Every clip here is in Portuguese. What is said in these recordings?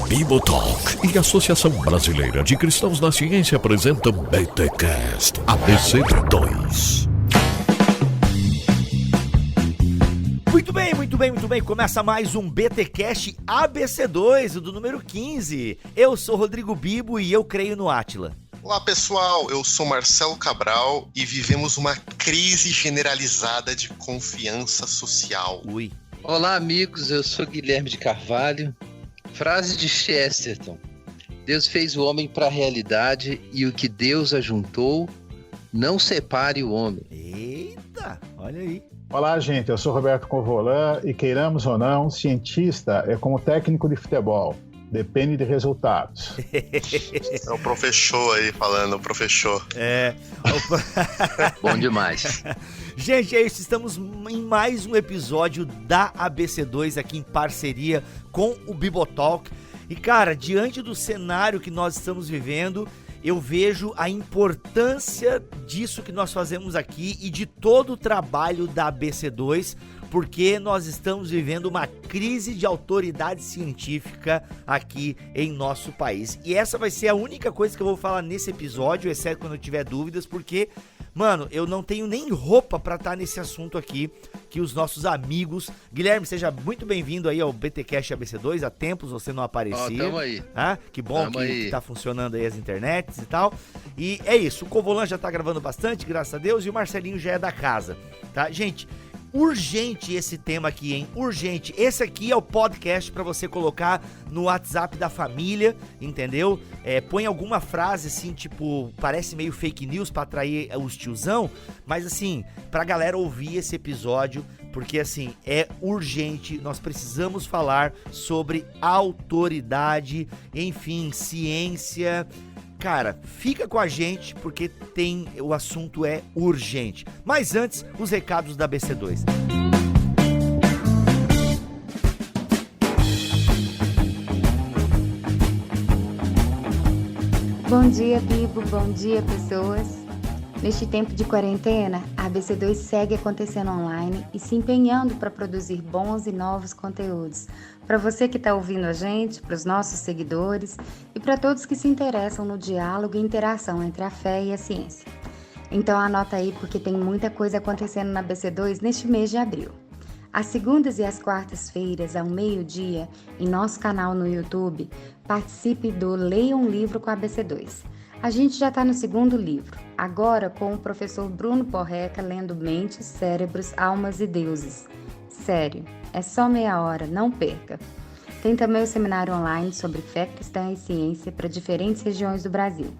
Bibotalk e a Associação Brasileira de Cristãos na Ciência apresentam BTcast ABC2. Muito bem. Começa mais um BTcast ABC2, do número 15. Eu sou Rodrigo Bibo e eu creio no Átila. Olá pessoal, eu sou Marcelo Cabral e vivemos uma crise generalizada de confiança social. Ui. Olá amigos, eu sou Guilherme de Carvalho. Frase de Chesterton: Deus fez o homem para a realidade e o que Deus ajuntou, não separe o homem. Eita, olha aí. Olá, gente, eu sou Roberto Covolan e, queiramos ou não, cientista é como técnico de futebol. Depende de resultados. É o professor aí falando, o professor. Bom demais. Gente, é isso, estamos em mais um episódio da ABC2 aqui em parceria com o Bibotalk. E cara, diante do cenário que nós estamos vivendo, eu vejo a importância disso que nós fazemos aqui e de todo o trabalho da ABC2, porque nós estamos vivendo uma crise de autoridade científica aqui em nosso país. E essa vai ser a única coisa que eu vou falar nesse episódio, exceto quando eu tiver dúvidas, porque, mano, eu não tenho nem roupa pra estar nesse assunto aqui, que os nossos amigos... Guilherme, seja muito bem-vindo aí ao BTcast ABC2, há tempos você não aparecia. Tamo aí. Que bom que tá funcionando aí as internets e tal. E é isso, o Covolan já tá gravando bastante, graças a Deus, e o Marcelinho já é da casa, tá? Gente... Urgente esse tema aqui, hein? Urgente. Esse aqui é o podcast pra você colocar no WhatsApp da família, entendeu? Põe alguma frase assim, tipo, parece meio fake news pra atrair os tiozão, mas assim, pra galera ouvir esse episódio, porque assim, é urgente, nós precisamos falar sobre autoridade, enfim, ciência. Cara, fica com a gente porque o assunto é urgente. Mas antes, os recados da ABC2. Bom dia, Bibo. Bom dia, pessoas. Neste tempo de quarentena, a ABC2 segue acontecendo online e se empenhando para produzir bons e novos conteúdos. Para você que está ouvindo a gente, para os nossos seguidores e para todos que se interessam no diálogo e interação entre a fé e a ciência. Então anota aí porque tem muita coisa acontecendo na ABC2 neste mês de abril. Às segundas e às quartas-feiras, ao meio-dia, em nosso canal no YouTube, participe do Leia um Livro com a ABC2. A gente já está no segundo livro, agora com o professor Bruno Porreca lendo Mentes, Cérebros, Almas e Deuses. Sério, é só meia hora, não perca. Tem também o seminário online sobre fé cristã e ciência para diferentes regiões do Brasil.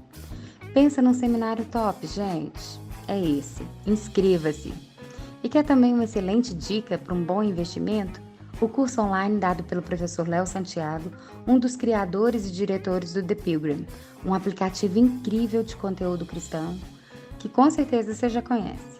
Pensa num seminário top, gente? É esse, inscreva-se. E quer também uma excelente dica para um bom investimento? O curso online dado pelo professor Léo Santiago, um dos criadores e diretores do The Pilgrim, um aplicativo incrível de conteúdo cristão, que com certeza você já conhece.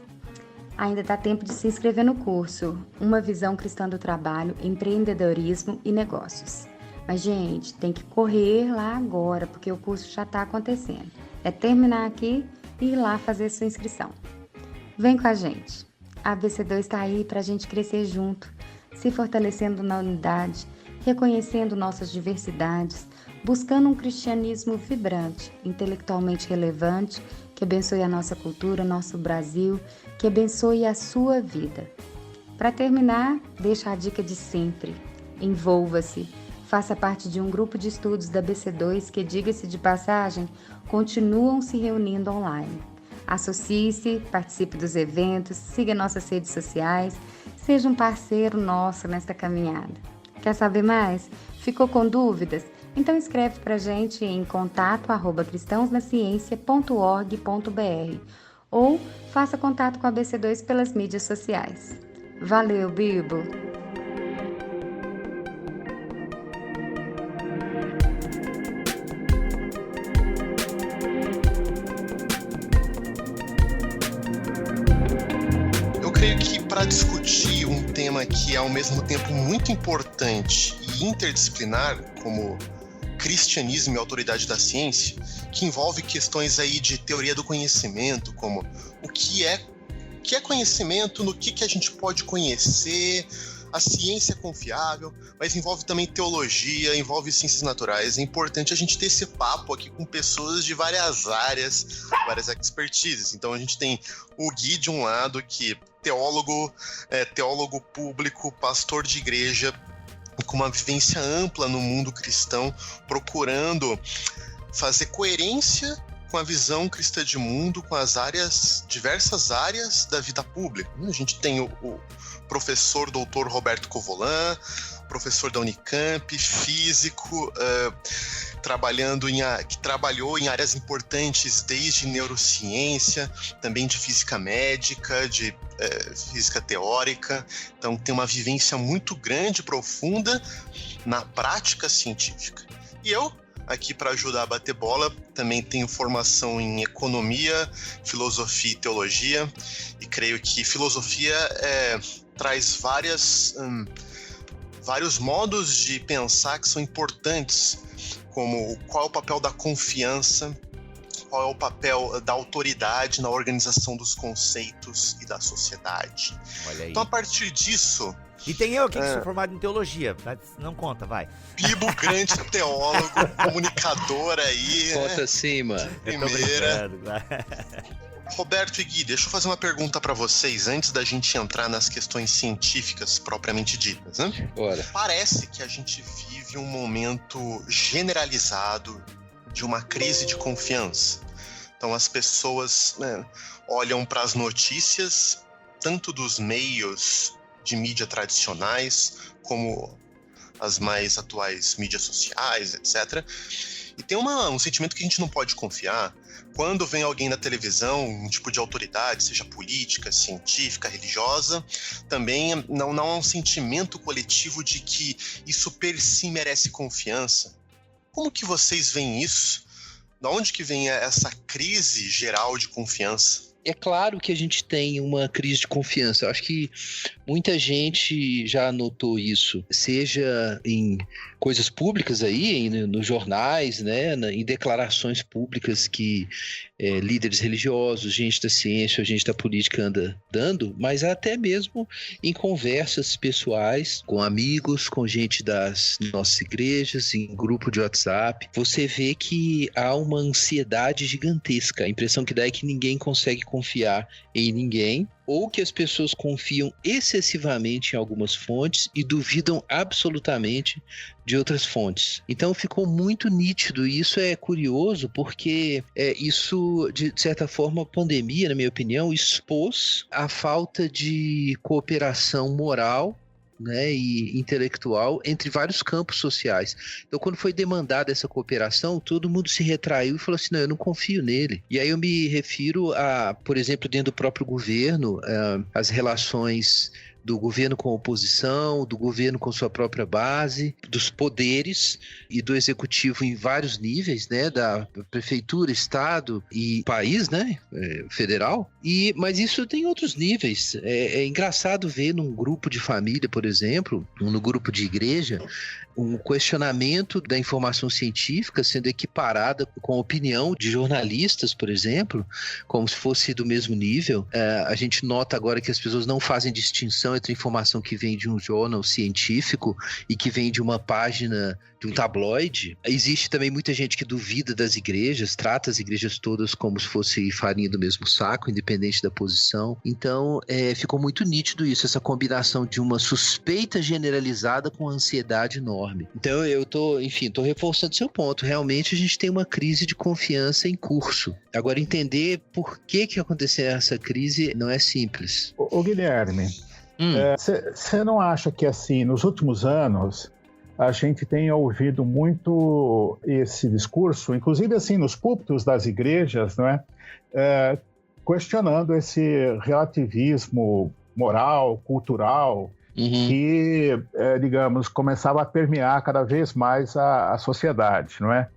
Ainda dá tempo de se inscrever no curso Uma Visão Cristã do Trabalho, Empreendedorismo e Negócios. Mas, gente, tem que correr lá agora, porque o curso já está acontecendo. É terminar aqui e ir lá fazer sua inscrição. Vem com a gente. A ABC2 está aí para a gente crescer junto, se fortalecendo na unidade, reconhecendo nossas diversidades, buscando um cristianismo vibrante, intelectualmente relevante, que abençoe a nossa cultura, nosso Brasil, que abençoe a sua vida. Para terminar, deixa a dica de sempre. Envolva-se, faça parte de um grupo de estudos da ABC2 que, diga-se de passagem, continuam se reunindo online. Associe-se, participe dos eventos, siga nossas redes sociais, seja um parceiro nosso nesta caminhada. Quer saber mais? Ficou com dúvidas? Então escreve pra gente em contato@cristãosnaciencia.org.br ou faça contato com a ABC2 pelas mídias sociais. Valeu, Bibo! Eu creio que para discutir um tema que é ao mesmo tempo muito importante e interdisciplinar, como cristianismo e autoridade da ciência, que envolve questões aí de teoria do conhecimento, como o que é conhecimento, no que a gente pode conhecer, a ciência é confiável, mas envolve também teologia, envolve ciências naturais. É importante a gente ter esse papo aqui com pessoas de várias áreas, várias expertises. Então a gente tem o Gui de um lado, que teólogo público, pastor de igreja, com uma vivência ampla no mundo cristão, procurando fazer coerência com a visão cristã de mundo, com as diversas áreas da vida pública. A gente tem o professor doutor Roberto Covolan, professor da Unicamp, físico, que trabalhou em áreas importantes desde neurociência, também de física médica, de física teórica. Então tem uma vivência muito grande, profunda na prática científica. E eu, aqui para ajudar a bater bola, também tenho formação em economia, filosofia e teologia, e creio que filosofia traz vários modos de pensar que são importantes, como qual é o papel da confiança, qual é o papel da autoridade na organização dos conceitos e da sociedade. Olha aí. Então, a partir disso... E tem eu aqui que sou formado em teologia, mas não conta, vai. Bibo, grande teólogo, comunicador aí. Conta sim, mano. Primeira. Vai. Roberto e Gui, deixa eu fazer uma pergunta para vocês antes da gente entrar nas questões científicas propriamente ditas, né? Bora. Parece que a gente vive um momento generalizado de uma crise de confiança. Então as pessoas olham para as notícias, tanto dos meios de mídia tradicionais, como as mais atuais mídias sociais, etc. E tem um sentimento que a gente não pode confiar. Quando vem alguém na televisão, um tipo de autoridade, seja política, científica, religiosa, também não há um sentimento coletivo de que isso per si merece confiança. Como que vocês veem isso? Da onde que vem essa crise geral de confiança? É claro que a gente tem uma crise de confiança. Eu acho que muita gente já notou isso, seja em coisas públicas aí, nos jornais, né, em declarações públicas que líderes religiosos, gente da ciência, gente da política anda dando, mas até mesmo em conversas pessoais, com amigos, com gente das nossas igrejas, em grupo de WhatsApp. Você vê que há uma ansiedade gigantesca. A impressão que dá é que ninguém consegue confiar em ninguém, ou que as pessoas confiam excessivamente em algumas fontes e duvidam absolutamente de outras fontes. Então ficou muito nítido, e isso é curioso porque isso, de certa forma, a pandemia, na minha opinião, expôs a falta de cooperação moral, né, e intelectual entre vários campos sociais. Então, quando foi demandada essa cooperação, todo mundo se retraiu e falou assim, não, eu não confio nele. E aí eu me refiro a, por exemplo, dentro do próprio governo, as relações do governo com a oposição, do governo com sua própria base, dos poderes e do executivo em vários níveis, né, da prefeitura, estado e país, né, federal. Mas isso tem outros níveis. É engraçado ver num grupo de família, por exemplo, no grupo de igreja, um questionamento da informação científica sendo equiparada com a opinião de jornalistas, por exemplo, como se fosse do mesmo nível. A gente nota agora que as pessoas não fazem distinção entre informação que vem de um jornal científico e que vem de uma página de um tabloide. Existe também muita gente que duvida das igrejas, trata as igrejas todas como se fosse farinha do mesmo saco, independente da posição. Então, ficou muito nítido isso, essa combinação de uma suspeita generalizada com ansiedade enorme. Então, eu tô reforçando seu ponto. Realmente, a gente tem uma crise de confiança em curso. Agora, entender por que aconteceu essa crise não é simples. Ô Guilherme, você não acha que, assim, nos últimos anos, a gente tem ouvido muito esse discurso, inclusive assim nos púlpitos das igrejas, não é? Questionando esse relativismo moral, cultural, que, digamos, começava a permear cada vez mais a sociedade, não é?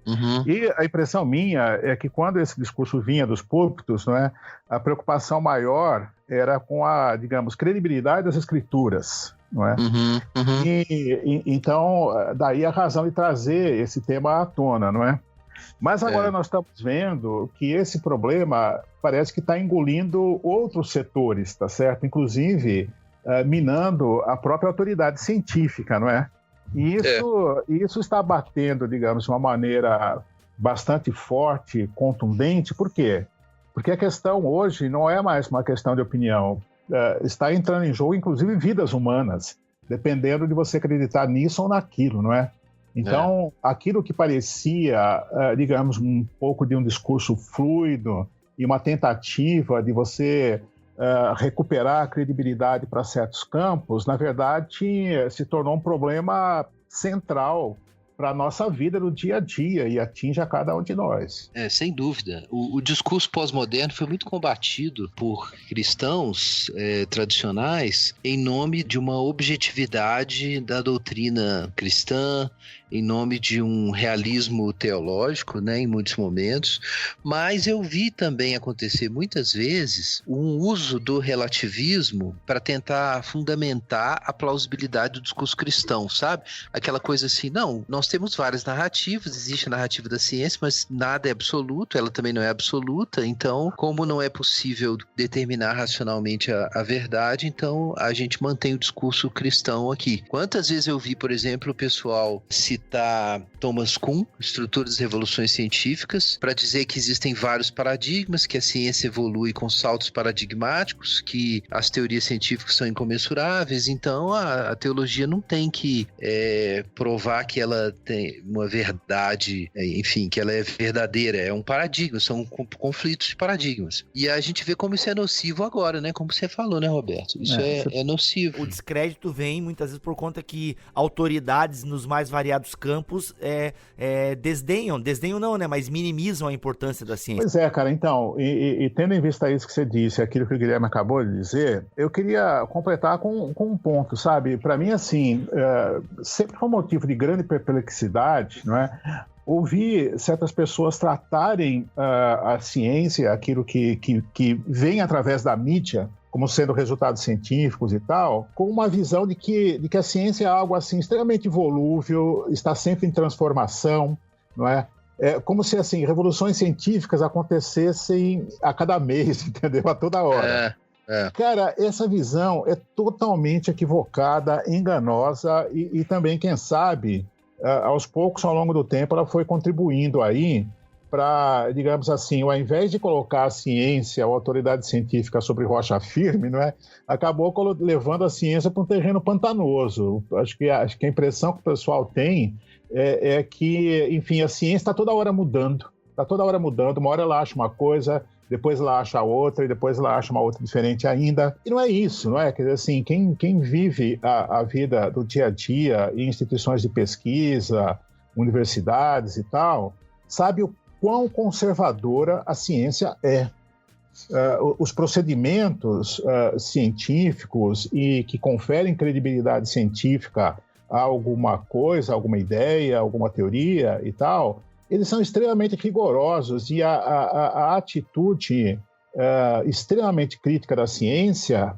E a impressão minha é que quando esse discurso vinha dos púlpitos, não é, a preocupação maior era com a, digamos, credibilidade das escrituras, não é? Então, daí a razão de trazer esse tema à tona, não é? Mas agora nós estamos vendo que esse problema parece que está engolindo outros setores, tá certo? Inclusive minando a própria autoridade científica, não é? E isso está batendo, digamos, de uma maneira bastante forte, contundente. Por quê? Porque a questão hoje não é mais uma questão de opinião. Está entrando em jogo, inclusive, vidas humanas, dependendo de você acreditar nisso ou naquilo, não é? Então, aquilo que parecia, digamos, um pouco de um discurso fluido e uma tentativa de você recuperar a credibilidade para certos campos, na verdade, se tornou um problema central para a nossa vida no dia a dia e atinge a cada um de nós. Sem dúvida. O discurso pós-moderno foi muito combatido por cristãos tradicionais em nome de uma objetividade da doutrina cristã, em nome de um realismo teológico, né, em muitos momentos, mas eu vi também acontecer muitas vezes um uso do relativismo para tentar fundamentar a plausibilidade do discurso cristão, sabe? Aquela coisa assim, não, nós temos várias narrativas, existe a narrativa da ciência, mas nada é absoluto, ela também não é absoluta, então, como não é possível determinar racionalmente a verdade, então a gente mantém o discurso cristão aqui. Quantas vezes eu vi, por exemplo, o pessoal citar Thomas Kuhn, Estrutura das Revoluções Científicas, para dizer que existem vários paradigmas, que a ciência evolui com saltos paradigmáticos, que as teorias científicas são incomensuráveis, então a teologia não tem que provar que ela tem uma verdade, enfim, que ela é verdadeira, é um paradigma, são conflitos de paradigmas. E a gente vê como isso é nocivo agora, né? Como você falou, né, Roberto? Isso é nocivo. O descrédito vem muitas vezes por conta que autoridades nos mais variados campos desdenham não, né, mas minimizam a importância da ciência. Pois é, cara, então, e tendo em vista isso que você disse, aquilo que o Guilherme acabou de dizer, eu queria completar com um ponto, sabe? Para mim, assim, sempre foi um motivo de grande perplexidade, não é? Ouvir certas pessoas tratarem a ciência, aquilo que vem através da mídia, como sendo resultados científicos e tal, com uma visão de que a ciência é algo assim extremamente volúvel, está sempre em transformação, não é? É como se assim revoluções científicas acontecessem a cada mês, entendeu? A toda hora. Cara, essa visão é totalmente equivocada, enganosa e também, quem sabe, aos poucos, ao longo do tempo, ela foi contribuindo aí para, digamos assim, ao invés de colocar a ciência ou a autoridade científica sobre rocha firme, não é? Acabou levando a ciência para um terreno pantanoso. Acho que a impressão que o pessoal tem é que, enfim, a ciência está toda hora mudando. Está toda hora mudando. Uma hora ela acha uma coisa, depois ela acha outra, e depois ela acha uma outra diferente ainda. E não é isso, não é? Quer dizer, assim, quem vive a vida do dia a dia em instituições de pesquisa, universidades e tal, sabe o quão conservadora a ciência é. Os procedimentos científicos e que conferem credibilidade científica a alguma coisa, alguma ideia, alguma teoria e tal, eles são extremamente rigorosos e a atitude extremamente crítica da ciência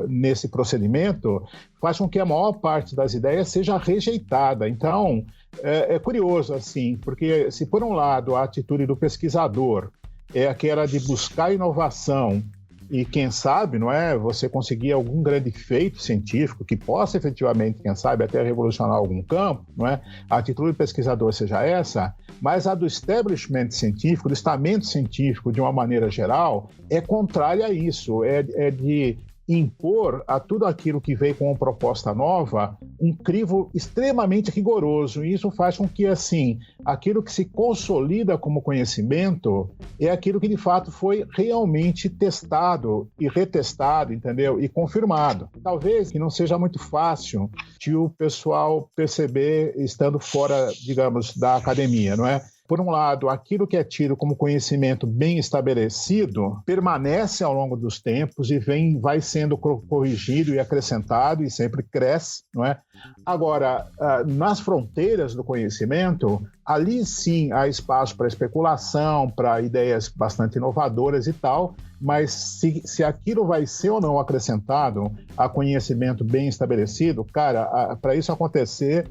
nesse procedimento faz com que a maior parte das ideias seja rejeitada. Então, é curioso, assim, porque se por um lado a atitude do pesquisador é aquela de buscar inovação e quem sabe, não é, você conseguir algum grande feito científico que possa efetivamente, quem sabe, até revolucionar algum campo, não é? A atitude do pesquisador seja essa, mas a do establishment científico, do estamento científico, de uma maneira geral, é contrária a isso, é de impor a tudo aquilo que veio com uma proposta nova um crivo extremamente rigoroso, e isso faz com que, assim, aquilo que se consolida como conhecimento é aquilo que, de fato, foi realmente testado e retestado, entendeu? E confirmado. Talvez que não seja muito fácil de o pessoal perceber estando fora, digamos, da academia, não é? Por um lado, aquilo que é tido como conhecimento bem estabelecido permanece ao longo dos tempos e vai sendo corrigido e acrescentado e sempre cresce, não é? Agora, nas fronteiras do conhecimento, ali sim há espaço para especulação, para ideias bastante inovadoras e tal, mas se aquilo vai ser ou não acrescentado a conhecimento bem estabelecido, cara, para isso acontecer,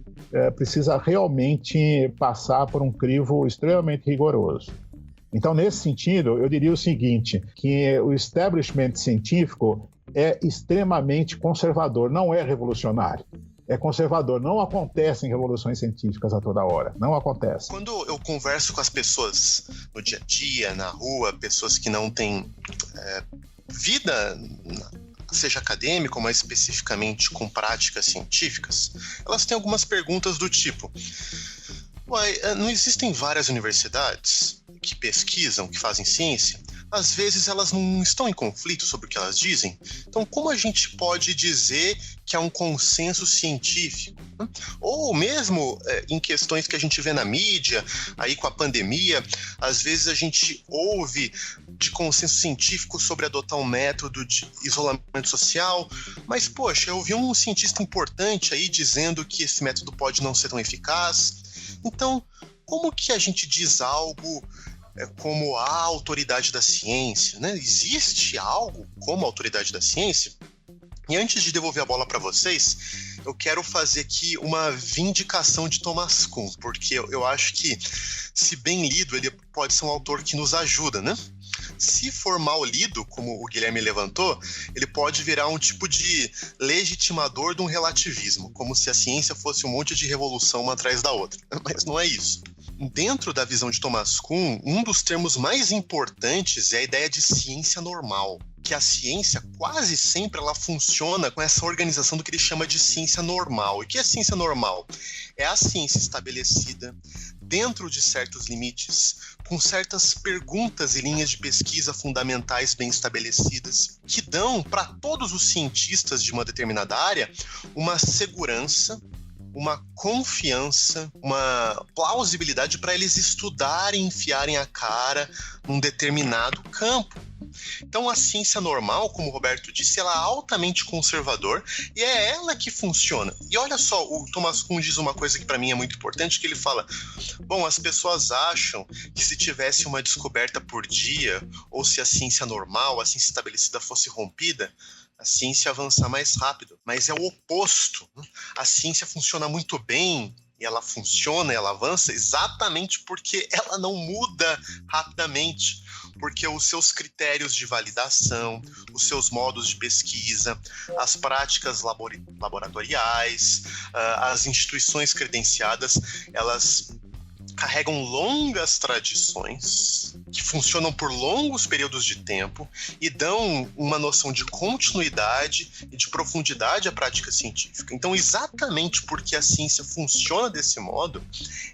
precisa realmente passar por um crivo extremamente rigoroso. Então, nesse sentido, eu diria o seguinte, que o establishment científico, é extremamente conservador, não é revolucionário. É conservador, não acontecem revoluções científicas a toda hora, não acontece. Quando eu converso com as pessoas no dia a dia, na rua, pessoas que não têm vida, seja acadêmica ou mais especificamente com práticas científicas, elas têm algumas perguntas do tipo: não existem várias universidades que pesquisam, que fazem ciência? Às vezes elas não estão em conflito sobre o que elas dizem. Então, como a gente pode dizer que há um consenso científico? Ou mesmo em questões que a gente vê na mídia, aí com a pandemia, às vezes a gente ouve de consenso científico sobre adotar um método de isolamento social, mas, poxa, eu ouvi um cientista importante aí dizendo que esse método pode não ser tão eficaz. Então, como que a gente diz algo como a autoridade da ciência, né? Existe algo como a autoridade da ciência? E antes de devolver a bola para vocês, eu quero fazer aqui uma vindicação de Thomas Kuhn, porque eu acho que, se bem lido, ele pode ser um autor que nos ajuda, né? Se for mal lido, como o Guilherme levantou, ele pode virar um tipo de legitimador de um relativismo, como se a ciência fosse um monte de revolução uma atrás da outra. Mas não é isso. Dentro da visão de Thomas Kuhn, um dos termos mais importantes é a ideia de ciência normal, que a ciência quase sempre ela funciona com essa organização do que ele chama de ciência normal. E o que é ciência normal? É a ciência estabelecida dentro de certos limites, com certas perguntas e linhas de pesquisa fundamentais bem estabelecidas, que dão para todos os cientistas de uma determinada área uma segurança, uma confiança, uma plausibilidade para eles estudarem, enfiarem a cara num determinado campo. Então a ciência normal, como o Roberto disse, ela é altamente conservador e é ela que funciona. E olha só, o Thomas Kuhn diz uma coisa que para mim é muito importante, que ele fala: bom, as pessoas acham que se tivesse uma descoberta por dia, ou se a ciência normal, a ciência estabelecida fosse rompida, a ciência avança mais rápido, mas é o oposto. A ciência funciona muito bem, e ela funciona, ela avança exatamente porque ela não muda rapidamente, porque os seus critérios de validação, os seus modos de pesquisa, as práticas laboratoriais, as instituições credenciadas, elas carregam longas tradições que funcionam por longos períodos de tempo e dão uma noção de continuidade e de profundidade à prática científica. Então, exatamente porque a ciência funciona desse modo,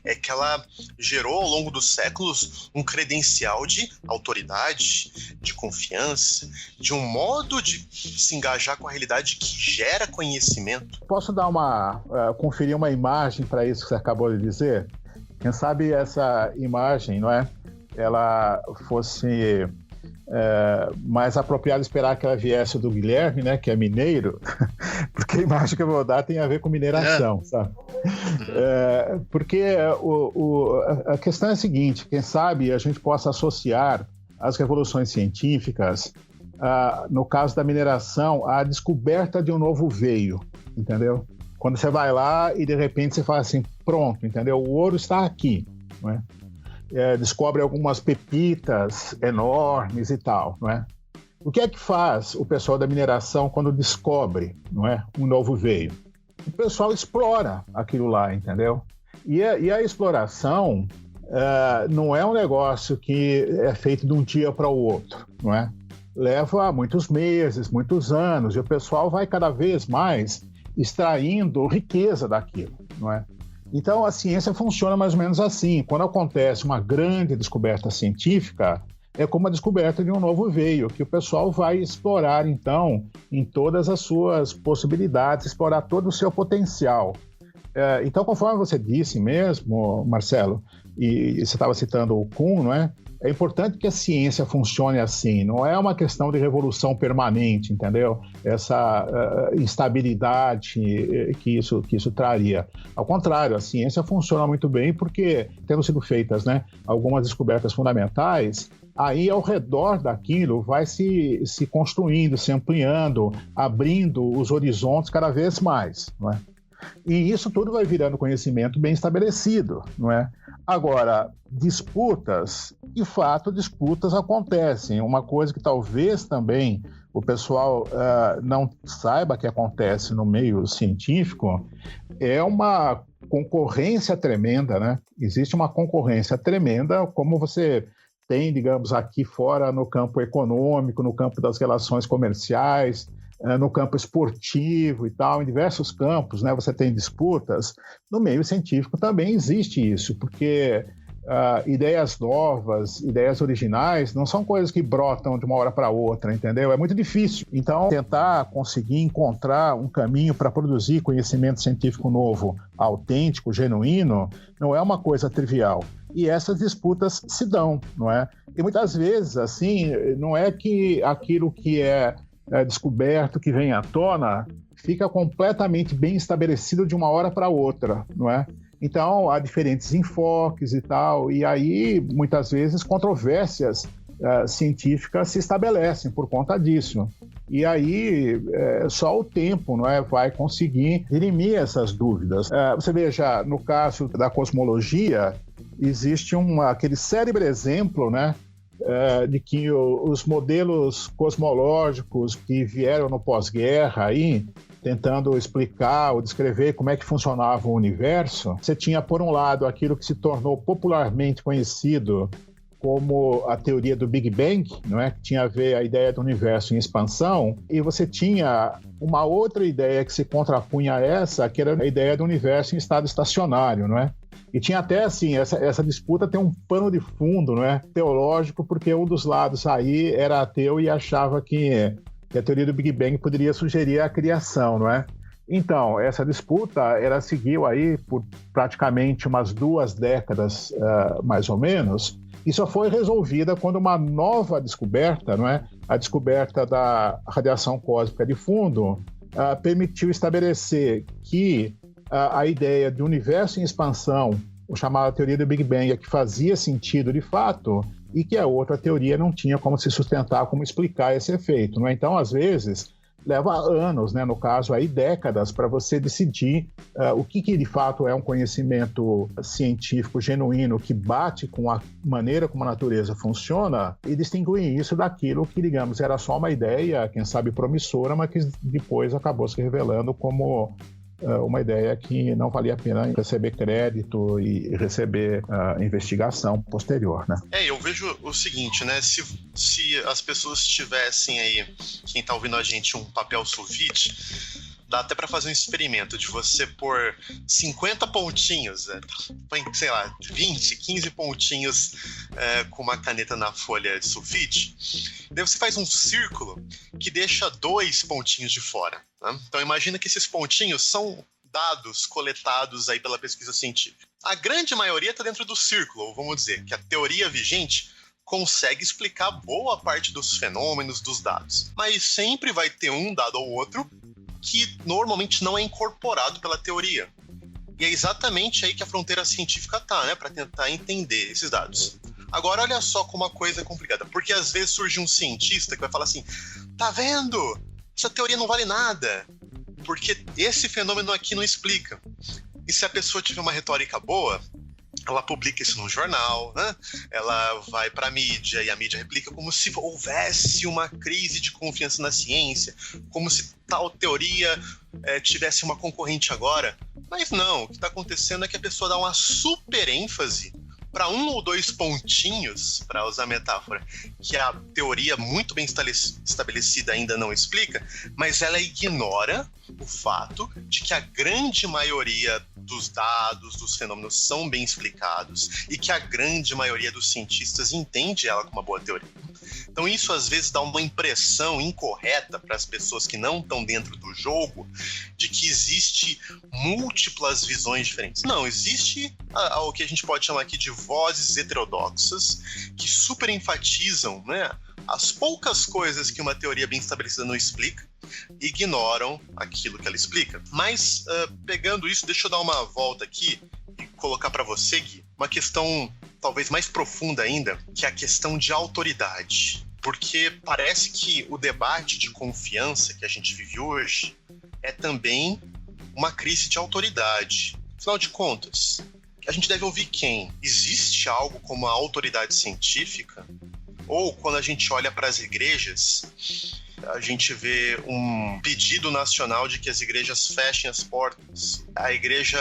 é que ela gerou ao longo dos séculos um credencial de autoridade, de confiança, de um modo de se engajar com a realidade que gera conhecimento. Posso dar conferir uma imagem para isso que você acabou de dizer? Quem sabe essa imagem, não é? Ela fosse mais apropriado esperar que ela viesse do Guilherme, né, que é mineiro, porque a imagem que eu vou dar tem a ver com mineração, sabe? Porque a questão é a seguinte: quem sabe a gente possa associar as revoluções científicas, no caso da mineração, à descoberta de um novo veio, entendeu? Quando você vai lá e de repente você fala assim, pronto, entendeu? O ouro está aqui, não é? Descobre algumas pepitas enormes e tal, não é? O que é que faz o pessoal da mineração quando descobre, não é, um novo veio? O pessoal explora aquilo lá, entendeu? E a exploração não é um negócio que é feito de um dia para o outro, não é? Leva muitos meses, muitos anos, e o pessoal vai cada vez mais extraindo riqueza daquilo, não é? Então, a ciência funciona mais ou menos assim. Quando acontece uma grande descoberta científica, é como a descoberta de um novo veio, que o pessoal vai explorar, então, em todas as suas possibilidades, explorar todo o seu potencial. Então, conforme você disse mesmo, Marcelo, e você estava citando o Kuhn, não é? É importante que a ciência funcione assim, não é uma questão de revolução permanente, entendeu? Essa instabilidade que isso traria. Ao contrário, a ciência funciona muito bem porque, tendo sido feitas, né, algumas descobertas fundamentais, aí ao redor daquilo vai se construindo, se ampliando, abrindo os horizontes cada vez mais, não é? E isso tudo vai virando conhecimento bem estabelecido, não é? Agora, disputas de fato, disputas acontecem. Uma coisa que talvez também o pessoal não saiba que acontece no meio científico é uma concorrência tremenda, né? Existe uma concorrência tremenda, como você tem, digamos, aqui fora no campo econômico, no campo das relações comerciais, no campo esportivo e tal, em diversos campos, né? Você tem disputas. No meio científico também existe isso, porque ideias novas, ideias originais, não são coisas que brotam de uma hora para outra, entendeu? É muito difícil. Então, tentar conseguir encontrar um caminho para produzir conhecimento científico novo, autêntico, genuíno, não é uma coisa trivial. E essas disputas se dão, não é? E muitas vezes, assim, não é que aquilo que é descoberto, que vem à tona, fica completamente bem estabelecido de uma hora para outra, não é? Então, há diferentes enfoques e tal, e aí, muitas vezes, controvérsias científicas se estabelecem por conta disso. E aí, só o tempo, não é, vai conseguir dirimir essas dúvidas. Você veja, no caso da cosmologia, existe aquele célebre exemplo, né, de que os modelos cosmológicos que vieram no pós-guerra aí, tentando explicar ou descrever como é que funcionava o universo, você tinha, por um lado, aquilo que se tornou popularmente conhecido como a teoria do Big Bang, não é? Que tinha a ver a ideia do universo em expansão, e você tinha uma outra ideia que se contrapunha a essa, que era a ideia do universo em estado estacionário, não é? E tinha até, assim, essa disputa tem um pano de fundo, não é? Teológico, porque um dos lados aí era ateu e achava que a teoria do Big Bang poderia sugerir a criação, não é? Então, essa disputa, ela seguiu aí por praticamente umas 2 décadas, mais ou menos, e só foi resolvida quando uma nova descoberta, não é? A descoberta da radiação cósmica de fundo, permitiu estabelecer que a ideia de universo em expansão, o chamado teoria do Big Bang, é que fazia sentido de fato, e que a outra teoria não tinha como se sustentar, como explicar esse efeito, não é? Então, às vezes, leva anos, né, no caso, aí décadas, para você decidir o que de fato é um conhecimento científico genuíno que bate com a maneira como a natureza funciona e distinguir isso daquilo que, digamos, era só uma ideia, quem sabe promissora, mas que depois acabou se revelando como uma ideia que não valia a pena receber crédito e receber investigação posterior, né? Eu vejo o seguinte, né? Se as pessoas tivessem aí, quem tá ouvindo a gente, um papel sulfite, dá até para fazer um experimento de você pôr 50 pontinhos, põe, sei lá, 20, 15 pontinhos com uma caneta na folha de sulfite. Daí você faz um círculo que deixa 2 pontinhos de fora. Né? Então imagina que esses pontinhos são dados coletados aí pela pesquisa científica. A grande maioria está dentro do círculo, ou vamos dizer que a teoria vigente consegue explicar boa parte dos fenômenos, dos dados. Mas sempre vai ter um dado ou outro que normalmente não é incorporado pela teoria. E é exatamente aí que a fronteira científica está, né, para tentar entender esses dados. Agora, olha só como a coisa é complicada, porque às vezes surge um cientista que vai falar assim, tá vendo? Essa teoria não vale nada, porque esse fenômeno aqui não explica. E se a pessoa tiver uma retórica boa, ela publica isso num jornal, né? Ela vai para a mídia e a mídia replica como se houvesse uma crise de confiança na ciência, como se tal teoria tivesse uma concorrente agora. Mas não, o que está acontecendo é que a pessoa dá uma super ênfase para 1 ou 2 pontinhos, para usar a metáfora, que a teoria muito bem estabelecida ainda não explica, mas ela ignora o fato de que a grande maioria dos dados, dos fenômenos são bem explicados e que a grande maioria dos cientistas entende ela como uma boa teoria. Então isso às vezes dá uma impressão incorreta para as pessoas que não estão dentro do jogo de que existe múltiplas visões diferentes. Não, existe o que a gente pode chamar aqui de vozes heterodoxas que super enfatizam, né, as poucas coisas que uma teoria bem estabelecida não explica, ignoram aquilo que ela explica. Mas pegando isso, deixa eu dar uma volta aqui e colocar para você, Gui, uma questão talvez mais profunda ainda, que é a questão de autoridade. Porque parece que o debate de confiança que a gente vive hoje é também uma crise de autoridade. Afinal de contas, a gente deve ouvir quem? Existe algo como a autoridade científica? Ou quando a gente olha para as igrejas, a gente vê um pedido nacional de que as igrejas fechem as portas. A igreja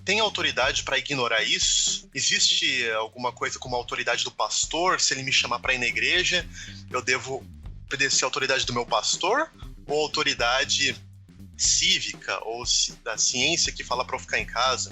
tem autoridade para ignorar isso? Existe alguma coisa como a autoridade do pastor? Se ele me chamar para ir na igreja, eu devo obedecer a autoridade do meu pastor? Ou a autoridade cívica ou da ciência que fala para eu ficar em casa?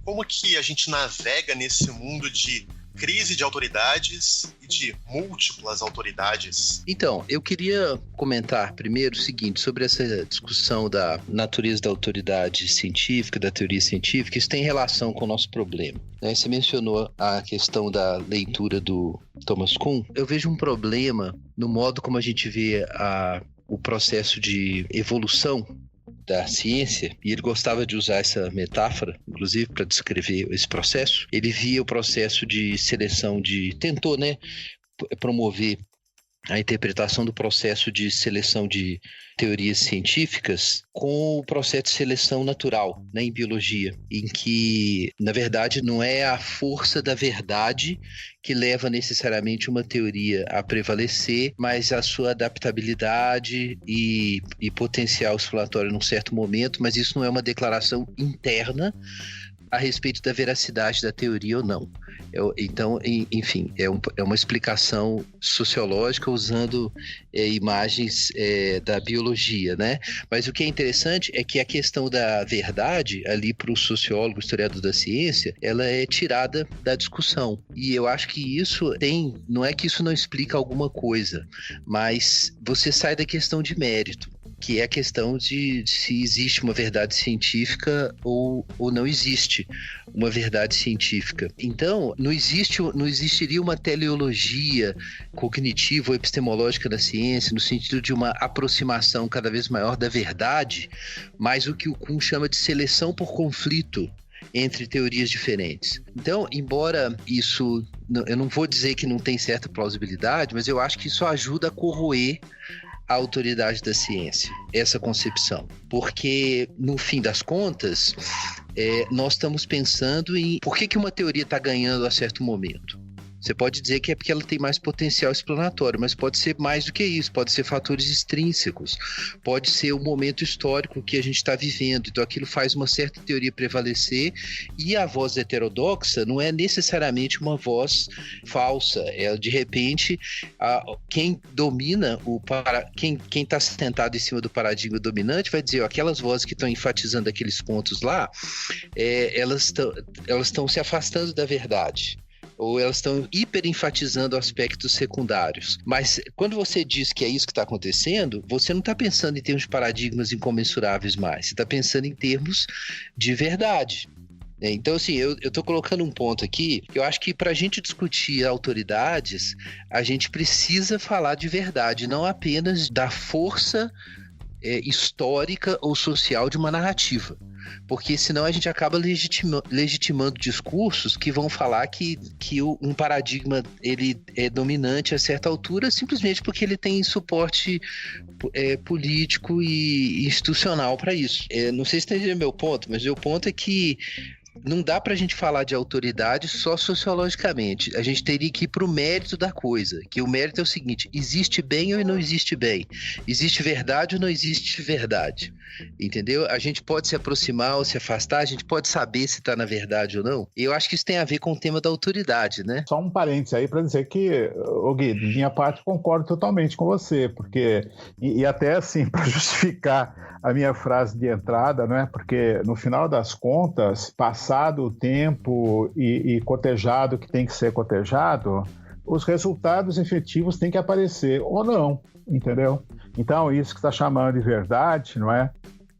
Como que a gente navega nesse mundo de crise de autoridades e de múltiplas autoridades? Então, eu queria comentar primeiro o seguinte, sobre essa discussão da natureza da autoridade científica, da teoria científica. Isso tem relação com o nosso problema, né? Você mencionou a questão da leitura do Thomas Kuhn. Eu vejo um problema no modo como a gente vê o processo de evolução da ciência, e ele gostava de usar essa metáfora, inclusive para descrever esse processo. Ele via o processo de seleção tentou, né, promover a interpretação do processo de seleção de teorias científicas com o processo de seleção natural, né, em biologia, em que, na verdade, não é a força da verdade que leva necessariamente uma teoria a prevalecer, mas a sua adaptabilidade e potencial explanatório num certo momento, mas isso não é uma declaração interna a respeito da veracidade da teoria ou não. Então, enfim, é uma explicação sociológica usando imagens da biologia, né? Mas o que é interessante é que a questão da verdade, ali para o sociólogo, historiador da ciência, ela é tirada da discussão. E eu acho que isso não é que isso não explica alguma coisa, mas você sai da questão de mérito, que é a questão de se existe uma verdade científica ou não existe uma verdade científica. Então, não existiria uma teleologia cognitiva ou epistemológica da ciência no sentido de uma aproximação cada vez maior da verdade, mas o que o Kuhn chama de seleção por conflito entre teorias diferentes. Então, embora isso, eu não vou dizer que não tem certa plausibilidade, mas eu acho que isso ajuda a corroer a autoridade da ciência, essa concepção. Porque, no fim das contas, nós estamos pensando em por que uma teoria está ganhando a certo momento. Você pode dizer que é porque ela tem mais potencial explanatório, mas pode ser mais do que isso, pode ser fatores extrínsecos, pode ser o momento histórico que a gente está vivendo. Então aquilo faz uma certa teoria prevalecer, e a voz heterodoxa não é necessariamente uma voz falsa. De repente, quem domina, quem está sentado em cima do paradigma dominante vai dizer, aquelas vozes que estão enfatizando aqueles pontos lá, elas estão se afastando da verdade, ou elas estão hiperenfatizando aspectos secundários. Mas quando você diz que é isso que está acontecendo, você não está pensando em termos de paradigmas incomensuráveis mais, você está pensando em termos de verdade. Então, assim, eu estou colocando um ponto aqui, eu acho que para a gente discutir autoridades, a gente precisa falar de verdade, não apenas da força histórica ou social de uma narrativa. Porque senão a gente acaba legitimando discursos que vão falar que um paradigma ele é dominante a certa altura simplesmente porque ele tem suporte político e institucional para isso. Não sei se você entendeu meu ponto, mas meu ponto é que não dá para a gente falar de autoridade só sociologicamente. A gente teria que ir para o mérito da coisa, que o mérito é o seguinte: existe bem ou não existe bem? Existe verdade ou não existe verdade? Entendeu? A gente pode se aproximar ou se afastar, a gente pode saber se está na verdade ou não. E eu acho que isso tem a ver com o tema da autoridade, né? Só um parênteses aí para dizer que, Gui, de minha parte concordo totalmente com você, porque, e até assim, para justificar a minha frase de entrada, né? Porque no final das contas, passado o tempo e cotejado o que tem que ser cotejado, os resultados efetivos têm que aparecer ou não, entendeu? Então, isso que está chamando de verdade, não é?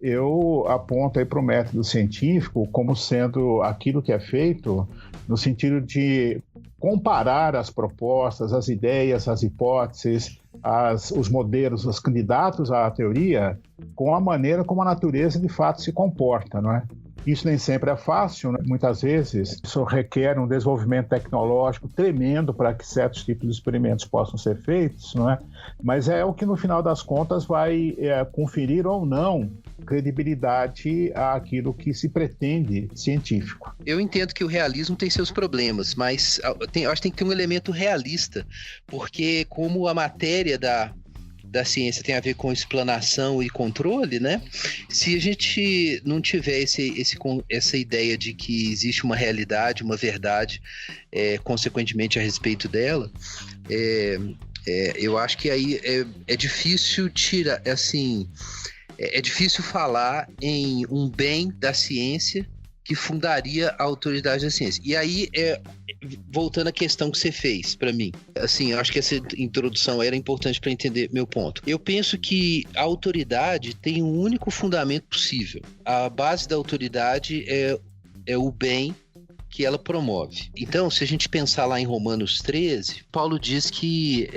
Eu aponto aí para o método científico como sendo aquilo que é feito no sentido de comparar as propostas, as ideias, as hipóteses, os modelos, os candidatos à teoria com a maneira como a natureza de fato se comporta, não é? Isso nem sempre é fácil, né? Muitas vezes isso requer um desenvolvimento tecnológico tremendo para que certos tipos de experimentos possam ser feitos, não é? Mas é o que no final das contas vai conferir ou não credibilidade àquilo que se pretende científico. Eu entendo que o realismo tem seus problemas, mas eu acho que tem que ter um elemento realista, porque como a matéria da ciência tem a ver com explanação e controle, né? Se a gente não tiver essa ideia de que existe uma realidade, uma verdade, consequentemente a respeito dela, eu acho que aí é difícil tirar, assim, é difícil falar em um bem da ciência que fundaria a autoridade da ciência. E aí, voltando à questão que você fez para mim, assim, eu acho que essa introdução era importante para entender meu ponto. Eu penso que a autoridade tem um único fundamento possível. A base da autoridade é o bem que ela promove. Então, se a gente pensar lá em Romanos 13, Paulo diz que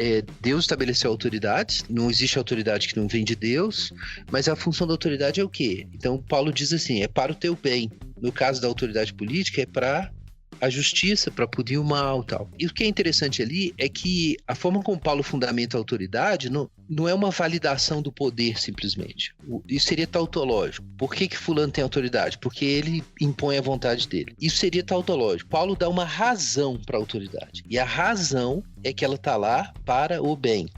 Deus estabeleceu autoridades, não existe autoridade que não vem de Deus, mas a função da autoridade é o quê? Então, Paulo diz assim, é para o teu bem. No caso da autoridade política, é para a justiça, para punir o mal e tal. E o que é interessante ali é que a forma como Paulo fundamenta a autoridade não é uma validação do poder, simplesmente. Isso seria tautológico. Por que fulano tem autoridade? Porque ele impõe a vontade dele. Isso seria tautológico. Paulo dá uma razão para a autoridade. E a razão é que ela está lá para o bem.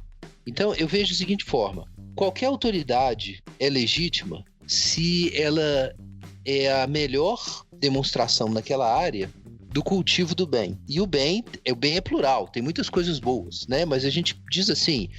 Então, eu vejo da seguinte forma. Qualquer autoridade é legítima se ela é a melhor demonstração naquela área do cultivo do bem. E o bem é plural, tem muitas coisas boas, né? Mas a gente diz assim,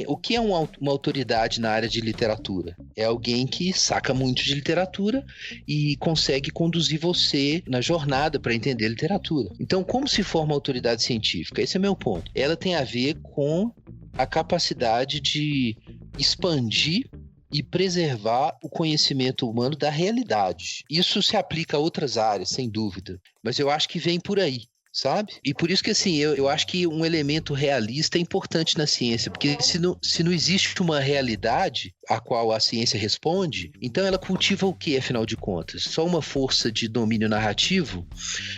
o que é uma autoridade na área de literatura? É alguém que saca muito de literatura e consegue conduzir você na jornada para entender literatura. Então, como se forma a autoridade científica? Esse é meu ponto. Ela tem a ver com a capacidade de expandir e preservar o conhecimento humano da realidade. Isso se aplica a outras áreas, sem dúvida, mas eu acho que vem por aí, sabe? E por isso que, assim, eu acho que um elemento realista é importante na ciência, porque se não existe uma realidade a qual a ciência responde, então ela cultiva o quê, afinal de contas? Só uma força de domínio narrativo?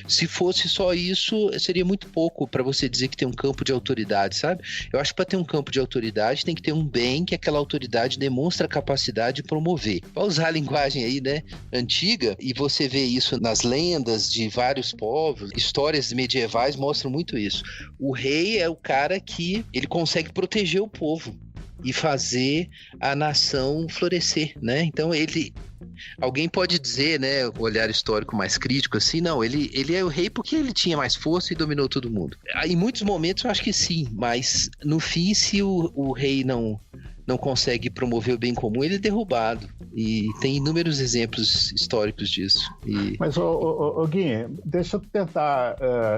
Se fosse só isso, seria muito pouco para você dizer que tem um campo de autoridade, sabe? Eu acho que para ter um campo de autoridade tem que ter um bem que aquela autoridade demonstra a capacidade de promover. Para usar a linguagem aí, né, antiga, e você vê isso nas lendas de vários povos, histórias medievais mostram muito isso. O rei é o cara que ele consegue proteger o povo e fazer a nação florescer, né? Então alguém pode dizer, né, o olhar histórico mais crítico assim, não, ele é o rei porque ele tinha mais força e dominou todo mundo. Em muitos momentos eu acho que sim, mas no fim, se o rei não consegue promover o bem comum, ele é derrubado. E tem inúmeros exemplos históricos disso. Mas, Gui, deixa eu tentar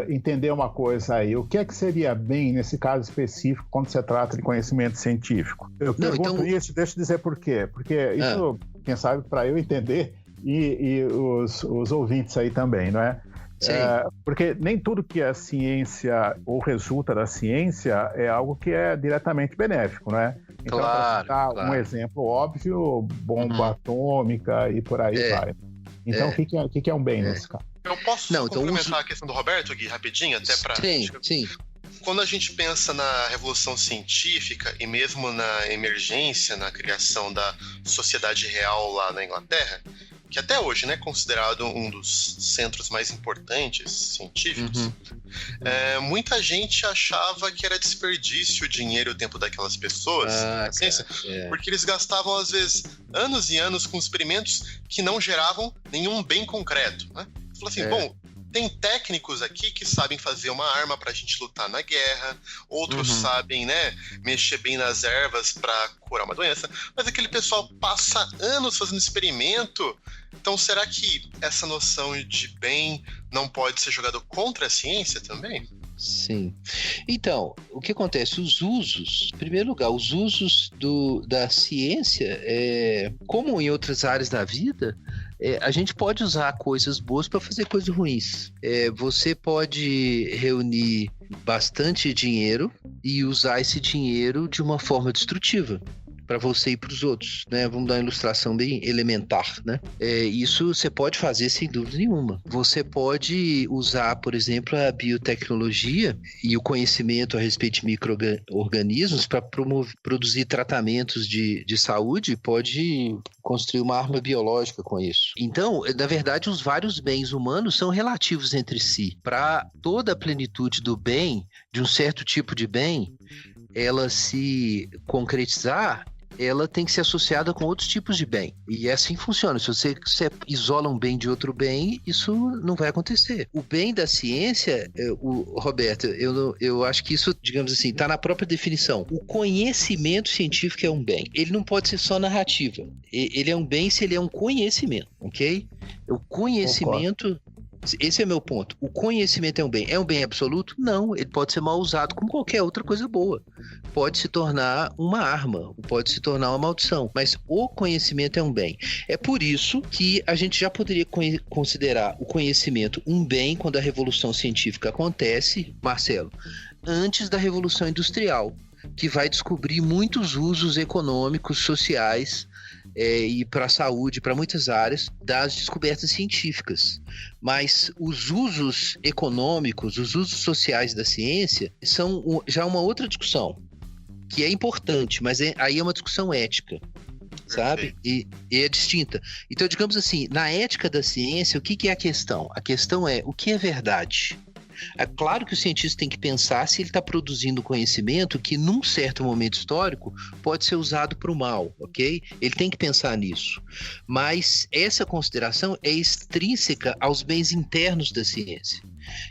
entender uma coisa aí. O que é que seria bem nesse caso específico quando se trata de conhecimento científico? Eu pergunto isso, deixa eu dizer por quê. Porque isso, quem sabe, para eu entender e os ouvintes aí também, não é? Porque nem tudo que é ciência ou resulta da ciência é algo que é diretamente benéfico, não é? Então, claro. Um exemplo óbvio, bomba atômica e por aí vai. Então, o que é um bem nesse caso? Eu posso complementar a questão do Roberto, Gui, rapidinho, até para... Sim. Quando a gente pensa na revolução científica e mesmo na emergência, na criação da sociedade real lá na Inglaterra, que até hoje, né, é considerado um dos centros mais importantes científicos, muita gente achava que era desperdício o dinheiro e o tempo daquelas pessoas, porque eles gastavam, às vezes, anos e anos com experimentos que não geravam nenhum bem concreto, né? Falou assim, bom, tem técnicos aqui que sabem fazer uma arma pra gente lutar na guerra, outros sabem, né, mexer bem nas ervas pra curar uma doença, mas aquele pessoal passa anos fazendo experimento. Então, será que essa noção de bem não pode ser jogada contra a ciência também? Sim. Então, o que acontece? Os usos, em primeiro lugar, os usos da ciência, como em outras áreas da vida, a gente pode usar coisas boas para fazer coisas ruins. Você pode reunir bastante dinheiro e usar esse dinheiro de uma forma destrutiva, para você e para os outros, né? Vamos dar uma ilustração bem elementar, né? Isso você pode fazer sem dúvida nenhuma. Você pode usar, por exemplo, a biotecnologia e o conhecimento a respeito de micro-organismos para produzir tratamentos de saúde, pode construir uma arma biológica com isso. Então, na verdade, os vários bens humanos são relativos entre si. Para toda a plenitude do bem, de um certo tipo de bem, ela se concretizar, ela tem que ser associada com outros tipos de bem. E assim funciona. Se você isola um bem de outro bem, isso não vai acontecer. O bem da ciência, Roberto, eu acho que isso, digamos assim, está na própria definição. O conhecimento científico é um bem. Ele não pode ser só narrativa. Ele é um bem se ele é um conhecimento, ok? O conhecimento... Concordo. Esse é meu ponto. O conhecimento é um bem. É um bem absoluto? Não. Ele pode ser mal usado como qualquer outra coisa boa. Pode se tornar uma arma, pode se tornar uma maldição. Mas o conhecimento é um bem. É por isso que a gente já poderia considerar o conhecimento um bem quando a Revolução Científica acontece, Marcelo, antes da Revolução Industrial, que vai descobrir muitos usos econômicos, sociais, e para a saúde, para muitas áreas das descobertas científicas. Mas os usos econômicos, os usos sociais da ciência são já uma outra discussão, que é importante, mas aí é uma discussão ética, sabe? E é distinta. Então, digamos assim, na ética da ciência, o que é a questão? A questão é o que é verdade? É claro que o cientista tem que pensar se ele está produzindo conhecimento que, num certo momento histórico, pode ser usado para o mal, ok? Ele tem que pensar nisso. Mas essa consideração é extrínseca aos bens internos da ciência.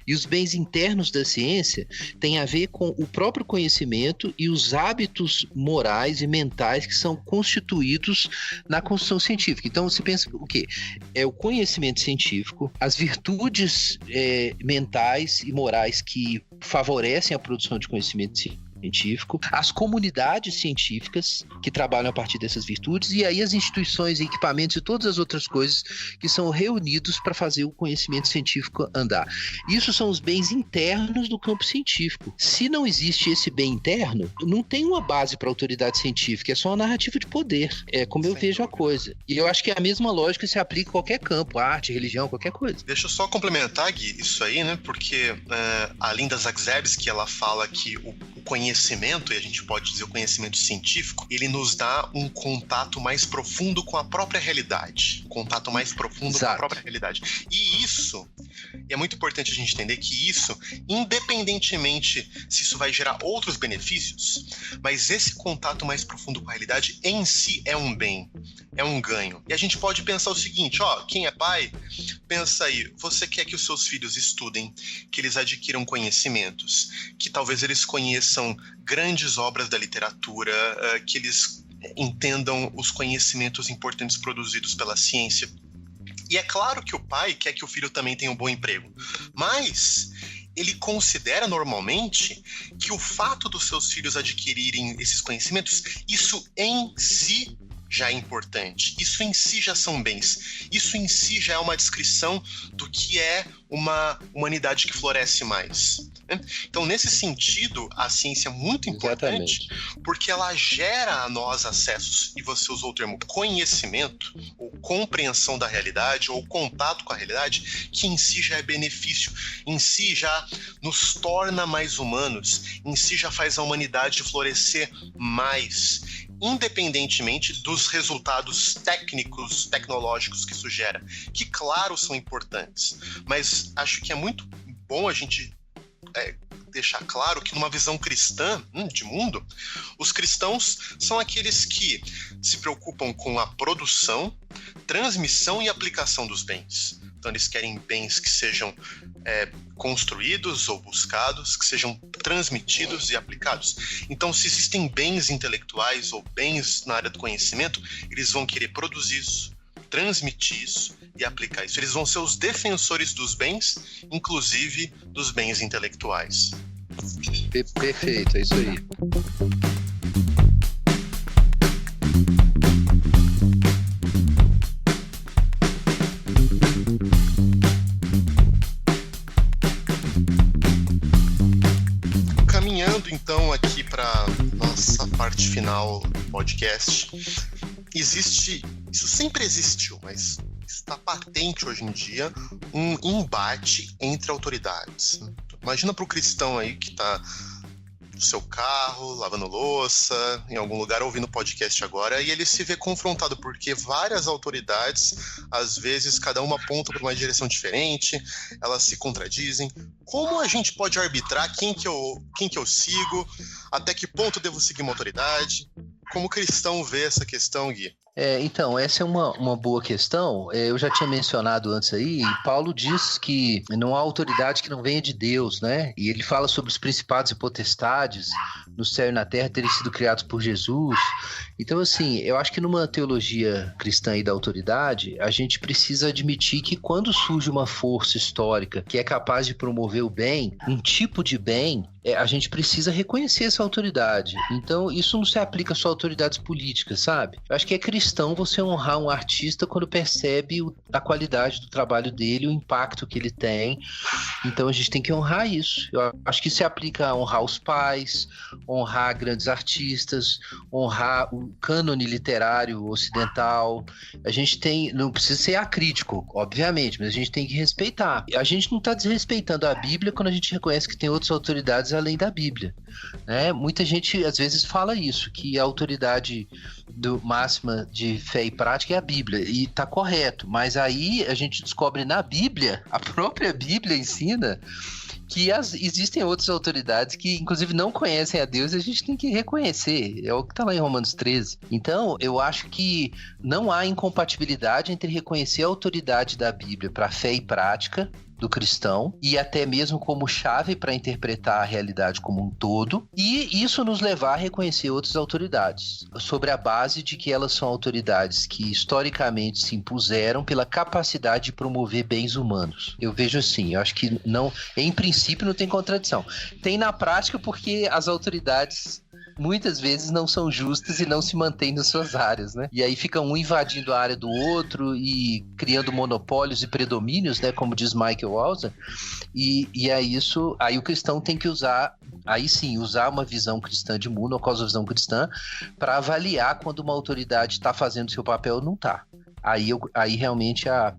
E os bens internos da ciência têm a ver com o próprio conhecimento e os hábitos morais e mentais que são constituídos na construção científica. Então você pensa o quê? É o conhecimento científico, as virtudes mentais e morais que favorecem a produção de conhecimento científico, as comunidades científicas que trabalham a partir dessas virtudes e aí as instituições, equipamentos e todas as outras coisas que são reunidos para fazer o conhecimento científico andar. Isso são os bens internos do campo científico. Se não existe esse bem interno, não tem uma base para a autoridade científica, é só uma narrativa de poder. É como eu vejo a coisa. E eu acho que a mesma lógica se aplica a qualquer campo, arte, religião, qualquer coisa. Deixa eu só complementar, Gui, isso aí, né? Porque a Linda Zagrebski, ela fala que o conhecimento, e a gente pode dizer o conhecimento científico, ele nos dá um contato mais profundo com a própria realidade. Um contato mais profundo com a própria realidade. E isso, é muito importante a gente entender que isso, independentemente se isso vai gerar outros benefícios, mas esse contato mais profundo com a realidade em si é um bem, é um ganho. E a gente pode pensar o seguinte, quem é pai, pensa aí, você quer que os seus filhos estudem, que eles adquiram conhecimentos, que talvez eles conheçam grandes obras da literatura, que eles entendam os conhecimentos importantes produzidos pela ciência. E é claro que o pai quer que o filho também tenha um bom emprego, mas ele considera normalmente que o fato dos seus filhos adquirirem esses conhecimentos, isso em si já é importante, isso em si já são bens, isso em si já é uma descrição do que é uma humanidade que floresce mais. Então, nesse sentido, a ciência é muito importante. Exatamente. Porque ela gera a nós acessos, e você usou o termo conhecimento, ou compreensão da realidade, ou contato com a realidade, que em si já é benefício, em si já nos torna mais humanos, em si já faz a humanidade florescer mais, independentemente dos resultados técnicos, tecnológicos que isso gera, que claro são importantes, mas acho que é muito bom a gente deixar claro que numa visão cristã de mundo, os cristãos são aqueles que se preocupam com a produção, transmissão e aplicação dos bens. Então eles querem bens que sejam construídos ou buscados, que sejam transmitidos e aplicados. Então, se existem bens intelectuais ou bens na área do conhecimento, eles vão querer produzir isso, transmitir isso e aplicar isso. Eles vão ser os defensores dos bens, inclusive dos bens intelectuais. Perfeito, é isso aí. Caminhando então aqui para nossa nessa parte final do podcast. Isso sempre existiu, mas está patente hoje em dia, um embate entre autoridades. Imagina para o cristão aí que está no seu carro, lavando louça, em algum lugar ouvindo podcast agora, e ele se vê confrontado porque várias autoridades, às vezes cada uma aponta para uma direção diferente, elas se contradizem. Como a gente pode arbitrar quem que eu sigo, até que ponto devo seguir uma autoridade? Como cristão vê essa questão, Gui? Então, essa é uma boa questão. Eu já tinha mencionado antes aí, e Paulo diz que não há autoridade que não venha de Deus, né? E ele fala sobre os principados e potestades no céu e na terra terem sido criados por Jesus. Então, assim, eu acho que numa teologia cristã e da autoridade, a gente precisa admitir que quando surge uma força histórica que é capaz de promover o bem, um tipo de bem, a gente precisa reconhecer essa autoridade. Então, isso não se aplica só a autoridades políticas, sabe? Eu acho que é cristão você honrar um artista quando percebe a qualidade do trabalho dele, o impacto que ele tem. Então, a gente tem que honrar isso. Eu acho que se aplica a honrar os pais, honrar grandes artistas, honrar o cânone literário ocidental. A gente não precisa ser acrítico, obviamente, mas a gente tem que respeitar. A gente não está desrespeitando a Bíblia quando a gente reconhece que tem outras autoridades além da Bíblia, né? Muita gente às vezes fala isso, que a autoridade máxima de fé e prática é a Bíblia, e tá correto, mas aí a gente descobre na Bíblia, a própria Bíblia ensina que existem outras autoridades que inclusive não conhecem a Deus, e a gente tem que reconhecer, é o que está lá em Romanos 13. Então, eu acho que não há incompatibilidade entre reconhecer a autoridade da Bíblia para fé e prática do cristão, e até mesmo como chave para interpretar a realidade como um todo, e isso nos levar a reconhecer outras autoridades, sobre a base de que elas são autoridades que historicamente se impuseram pela capacidade de promover bens humanos. Eu vejo assim, eu acho que não, em princípio não tem contradição. Tem na prática porque as autoridades muitas vezes não são justas e não se mantêm nas suas áreas, né? E aí fica um invadindo a área do outro e criando monopólios e predomínios, né? Como diz Michael Walzer. E aí o cristão tem que usar uma visão cristã de mundo, uma cosmovisão cristã, para avaliar quando uma autoridade está fazendo seu papel ou não está. Aí realmente a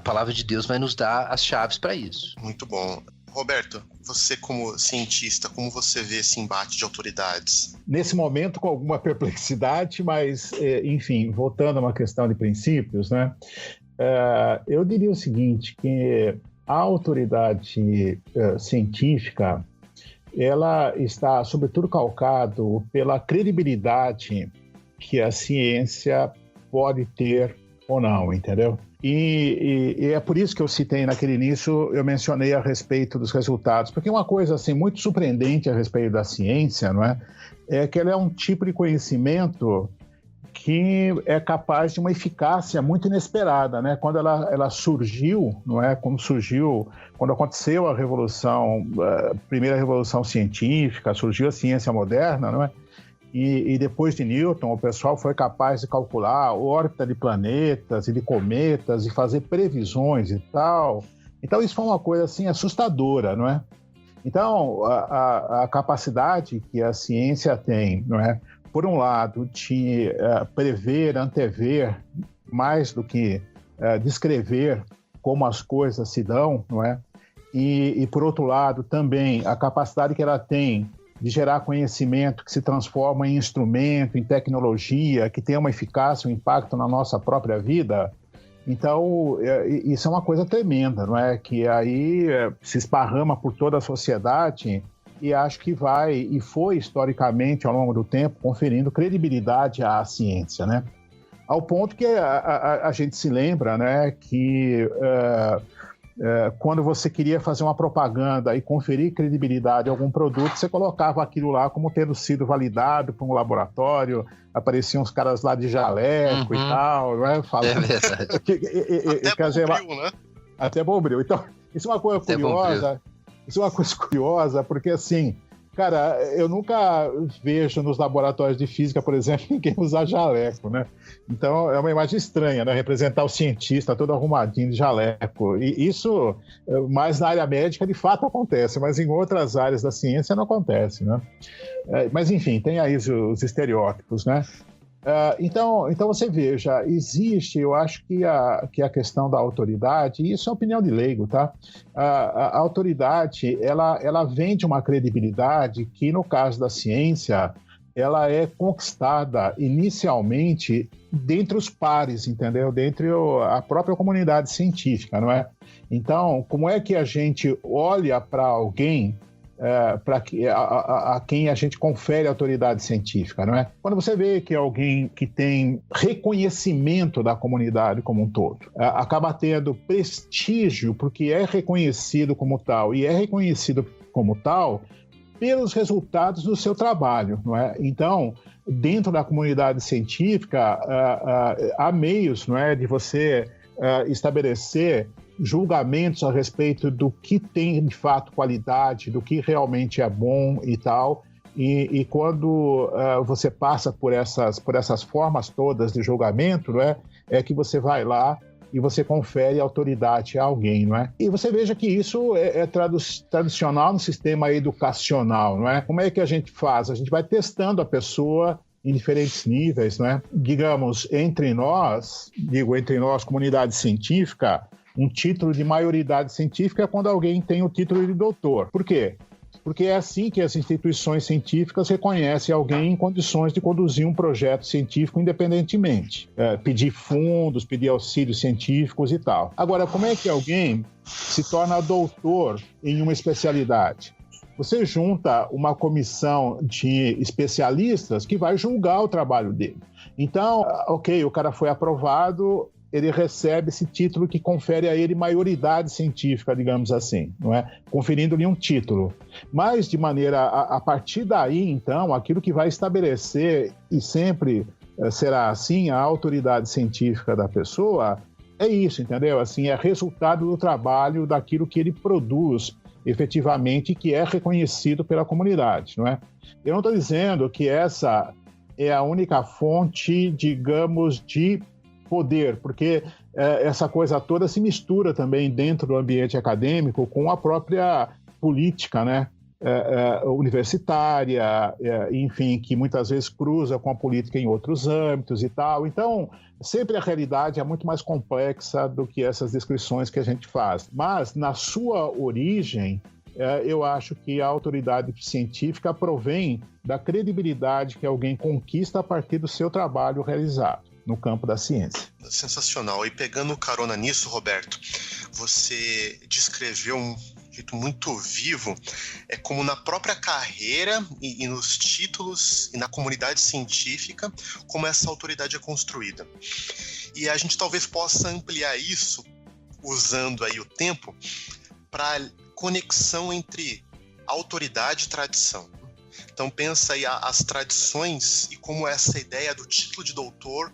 palavra de Deus vai nos dar as chaves para isso. Muito bom. Roberto, você como cientista, como você vê esse embate de autoridades? Nesse momento, com alguma perplexidade, mas, enfim, voltando a uma questão de princípios, né? Eu diria o seguinte, que a autoridade científica, ela está, sobretudo, calcado pela credibilidade que a ciência pode ter ou não, entendeu? E é por isso que eu citei naquele início, eu mencionei a respeito dos resultados, porque uma coisa assim muito surpreendente a respeito da ciência, não é que ela é um tipo de conhecimento que é capaz de uma eficácia muito inesperada, né? Quando ela surgiu, não é? Quando aconteceu a primeira revolução científica, surgiu a ciência moderna, não é? E depois de Newton, o pessoal foi capaz de calcular a órbita de planetas e de cometas e fazer previsões e tal. Então, isso foi uma coisa assim assustadora, não é? Então, a capacidade que a ciência tem, não é? Por um lado, de prever, antever, mais do que descrever como as coisas se dão, não é? E por outro lado, também a capacidade que ela tem de gerar conhecimento que se transforma em instrumento, em tecnologia, que tem uma eficácia, um impacto na nossa própria vida. Então, isso é uma coisa tremenda, não é? Que aí se esparrama por toda a sociedade e acho que foi historicamente, ao longo do tempo, conferindo credibilidade à ciência, né? Ao ponto que a gente se lembra, né, que quando você queria fazer uma propaganda e conferir credibilidade a algum produto, você colocava aquilo lá como tendo sido validado por um laboratório, apareciam os caras lá de jaleco e tal, não é? Falando... É verdade. Até Bombril, né? Até Bombril. Então, isso é uma coisa curiosa. Isso é uma coisa curiosa, porque assim, Cara, eu nunca vejo nos laboratórios de física, por exemplo, ninguém usar jaleco, né? Então, é uma imagem estranha, né? Representar o cientista todo arrumadinho de jaleco. E isso, mais na área médica, de fato acontece, mas em outras áreas da ciência não acontece, né? Mas, enfim, tem aí os estereótipos, né? Então você veja, existe, eu acho que a questão da autoridade, e isso é opinião de leigo, tá? A autoridade, ela vem de uma credibilidade que, no caso da ciência, ela é conquistada inicialmente dentre os pares, entendeu? Dentre a própria comunidade científica, não é? Então, como é que a gente olha para alguém a quem a gente confere autoridade científica, não é? Quando você vê que alguém que tem reconhecimento da comunidade como um todo, acaba tendo prestígio porque é reconhecido como tal, e é reconhecido como tal pelos resultados do seu trabalho, não é? Então, dentro da comunidade científica, há meios, não é, de você estabelecer julgamentos a respeito do que tem de fato qualidade, do que realmente é bom e tal, e quando você passa por essas formas todas de julgamento, não é que você vai lá e você confere autoridade a alguém, não é? E você veja que isso é tradicional no sistema educacional, não é? Como é que a gente faz? A gente vai testando a pessoa em diferentes níveis, não é? Digamos, entre nós, comunidade científica, um título de maioridade científica é quando alguém tem o título de doutor. Por quê? Porque é assim que as instituições científicas reconhecem alguém em condições de conduzir um projeto científico independentemente. Pedir fundos, pedir auxílios científicos e tal. Agora, como é que alguém se torna doutor em uma especialidade? Você junta uma comissão de especialistas que vai julgar o trabalho dele. Então, ok, o cara foi aprovado, ele recebe esse título que confere a ele maioridade científica, digamos assim, não é? Conferindo-lhe um título. Mas, de maneira, a partir daí, então, aquilo que vai estabelecer, e sempre será assim, a autoridade científica da pessoa, é isso, entendeu? Assim, é resultado do trabalho, daquilo que ele produz efetivamente, que é reconhecido pela comunidade, não é? Eu não estou dizendo que essa é a única fonte, digamos, de poder, porque essa coisa toda se mistura também dentro do ambiente acadêmico com a própria política, né? Universitária, enfim, que muitas vezes cruza com a política em outros âmbitos e tal. Então, sempre a realidade é muito mais complexa do que essas descrições que a gente faz. Mas, na sua origem, eu acho que a autoridade científica provém da credibilidade que alguém conquista a partir do seu trabalho realizado no campo da ciência. Sensacional. E pegando carona nisso, Roberto, você descreveu um jeito muito vivo, como na própria carreira e nos títulos e na comunidade científica, como essa autoridade é construída. E a gente talvez possa ampliar isso, usando aí o tempo, para conexão entre autoridade e tradição. Então pensa aí as tradições e como essa ideia do título de doutor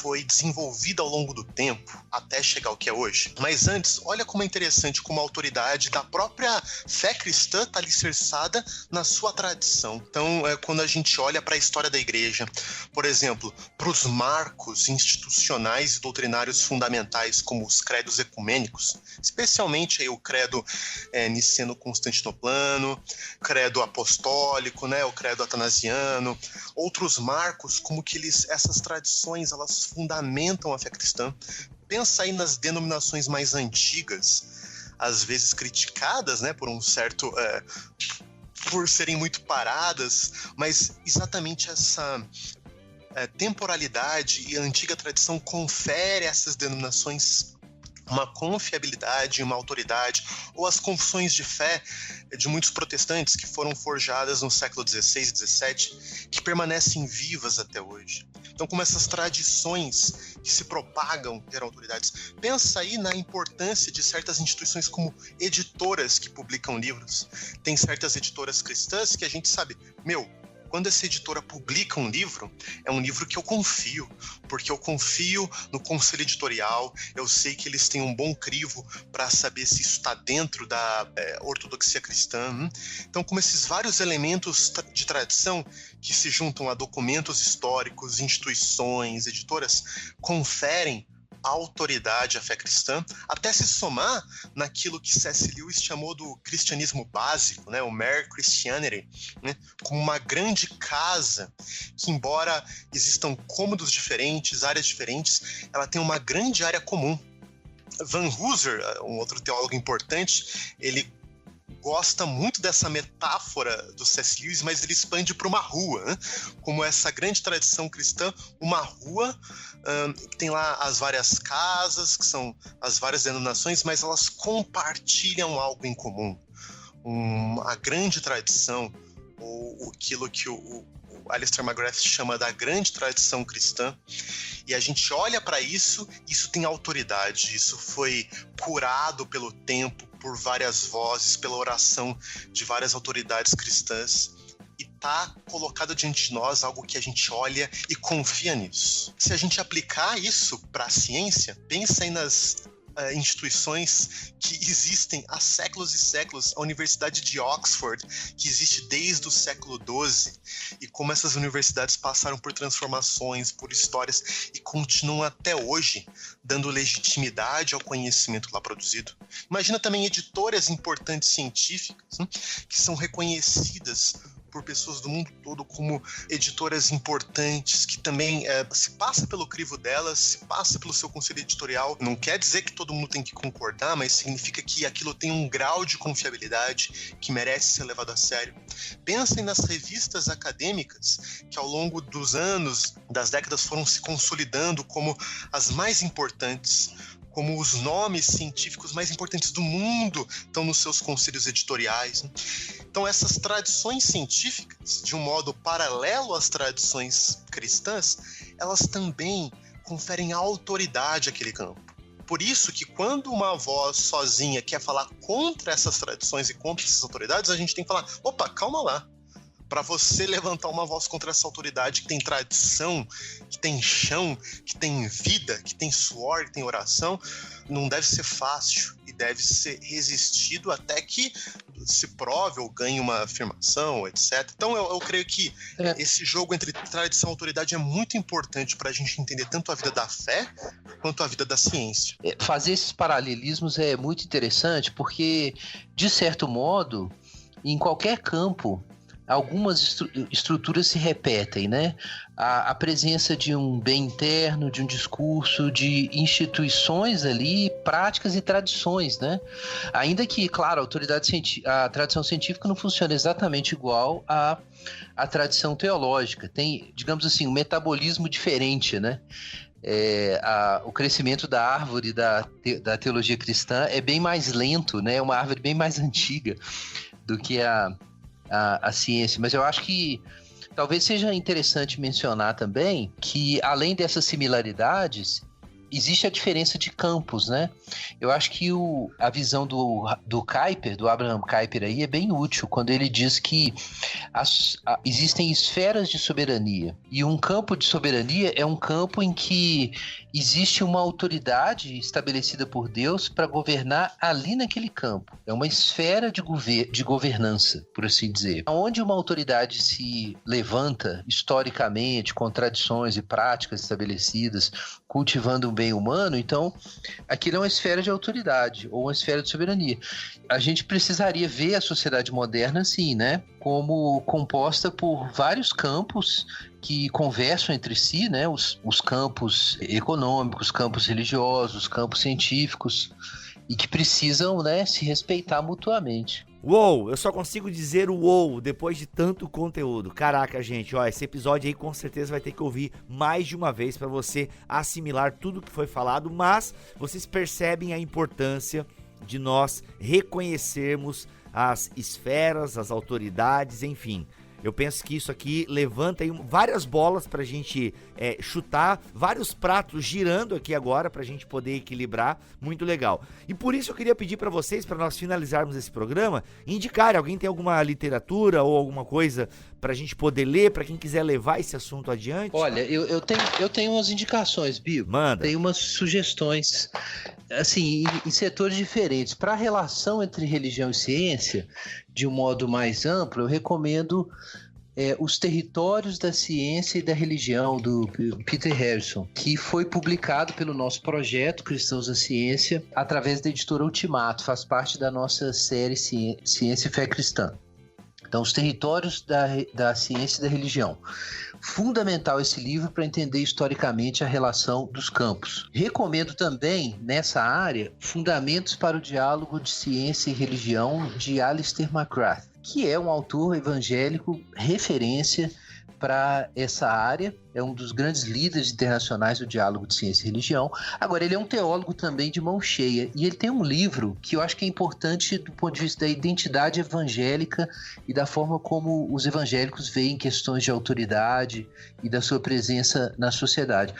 foi desenvolvida ao longo do tempo até chegar ao que é hoje. Mas antes, olha como é interessante como a autoridade da própria fé cristã está alicerçada na sua tradição. Então, quando a gente olha para a história da igreja, por exemplo, para os marcos institucionais e doutrinários fundamentais, como os credos ecumênicos, especialmente aí o credo niceno-constantinoplano, credo apostólico, né, o credo atanasiano, outros marcos, como que essas tradições, elas fundamentam a fé cristã. Pensa aí nas denominações mais antigas, às vezes criticadas, né, por um certo... por serem muito paradas, mas exatamente essa temporalidade e a antiga tradição confere a essas denominações uma confiabilidade, uma autoridade, ou as confissões de fé de muitos protestantes que foram forjadas no século XVI e XVII, que permanecem vivas até hoje. Então, como essas tradições que se propagam ter autoridades. Pensa aí na importância de certas instituições como editoras que publicam livros. Tem certas editoras cristãs que a gente sabe, quando essa editora publica um livro, é um livro que eu confio, porque eu confio no conselho editorial, eu sei que eles têm um bom crivo para saber se isso está dentro da ortodoxia cristã. Então, como esses vários elementos de tradição que se juntam a documentos históricos, instituições, editoras, conferem autoridade à fé cristã, até se somar naquilo que C.S. Lewis chamou do cristianismo básico, né, o Mere Christianity, né, como uma grande casa que, embora existam cômodos diferentes, áreas diferentes, ela tem uma grande área comum. Van Hooser, um outro teólogo importante, ele gosta muito dessa metáfora do C.S. Lewis, mas ele expande para uma rua, né? Como essa grande tradição cristã, uma rua que tem lá as várias casas, que são as várias denominações, mas elas compartilham algo em comum. A grande tradição, ou aquilo que o Alistair McGrath chama da grande tradição cristã, e a gente olha para isso tem autoridade, isso foi curado pelo tempo, por várias vozes, pela oração de várias autoridades cristãs, e está colocado diante de nós algo que a gente olha e confia nisso. Se a gente aplicar isso para a ciência, pensa aí nas instituições que existem há séculos e séculos, a Universidade de Oxford, que existe desde o século XII, e como essas universidades passaram por transformações, por histórias, e continuam até hoje dando legitimidade ao conhecimento lá produzido. Imagina também editoras importantes científicas, né, que são reconhecidas por pessoas do mundo todo como editoras importantes, que também se passa pelo crivo delas, se passa pelo seu conselho editorial. Não quer dizer que todo mundo tem que concordar, mas significa que aquilo tem um grau de confiabilidade que merece ser levado a sério. Pensem nas revistas acadêmicas que ao longo dos anos, das décadas, foram se consolidando como as mais importantes, como os nomes científicos mais importantes do mundo estão nos seus conselhos editoriais, né? Então, essas tradições científicas, de um modo paralelo às tradições cristãs, elas também conferem autoridade àquele campo. Por isso que quando uma voz sozinha quer falar contra essas tradições e contra essas autoridades, a gente tem que falar, opa, calma lá. Para você levantar uma voz contra essa autoridade que tem tradição, que tem chão, que tem vida, que tem suor, que tem oração, não deve ser fácil e deve ser resistido até que se prove ou ganhe uma afirmação, etc. Então eu creio que esse jogo entre tradição e autoridade é muito importante para a gente entender tanto a vida da fé quanto a vida da ciência. Fazer esses paralelismos é muito interessante porque, de certo modo, em qualquer campo, algumas estruturas se repetem, né? A presença de um bem interno, de um discurso, de instituições ali, práticas e tradições, né? Ainda que, claro, a tradição científica não funciona exatamente igual à tradição teológica. Tem, digamos assim, um metabolismo diferente, né? O crescimento da árvore da teologia cristã é bem mais lento, né? É uma árvore bem mais antiga do que a ciência, mas eu acho que talvez seja interessante mencionar também que, além dessas similaridades, existe a diferença de campos, né? Eu acho que a visão do Kuyper, do Abraham Kuyper aí, é bem útil quando ele diz que existem esferas de soberania, e um campo de soberania é um campo em que existe uma autoridade estabelecida por Deus para governar ali naquele campo. É uma esfera de governança, por assim dizer. Onde uma autoridade se levanta historicamente com tradições e práticas estabelecidas, cultivando o bem humano, então aquilo é uma esfera de autoridade ou uma esfera de soberania. A gente precisaria ver a sociedade moderna assim, né? Como composta por vários campos que conversam entre si, né? Os campos econômicos, campos religiosos, campos científicos, e que precisam, né, se respeitar mutuamente. Uou, eu só consigo dizer uou depois de tanto conteúdo. Caraca, gente, ó, esse episódio aí com certeza vai ter que ouvir mais de uma vez para você assimilar tudo que foi falado, mas vocês percebem a importância de nós reconhecermos as esferas, as autoridades, enfim. Eu penso que isso aqui levanta aí várias bolas pra gente chutar, vários pratos girando aqui agora pra gente poder equilibrar, muito legal. E por isso eu queria pedir pra vocês, pra nós finalizarmos esse programa, indicarem, alguém tem alguma literatura ou alguma coisa pra gente poder ler, pra quem quiser levar esse assunto adiante? Olha, eu tenho umas indicações, Bibo. Manda. Tem umas sugestões, assim, em setores diferentes. Para a relação entre religião e ciência, de um modo mais amplo, eu recomendo Os Territórios da Ciência e da Religião, do Peter Harrison, que foi publicado pelo nosso projeto Cristãos da Ciência, através da editora Ultimato, faz parte da nossa série Ciência e Fé Cristã. Então, Os Territórios da Ciência e da Religião. Fundamental esse livro para entender historicamente a relação dos campos. Recomendo também, nessa área, Fundamentos para o Diálogo de Ciência e Religião, de Alistair McGrath, que é um autor evangélico referência para essa área, é um dos grandes líderes internacionais do diálogo de ciência e religião. Agora, ele é um teólogo também de mão cheia, e ele tem um livro que eu acho que é importante do ponto de vista da identidade evangélica e da forma como os evangélicos veem questões de autoridade e da sua presença na sociedade.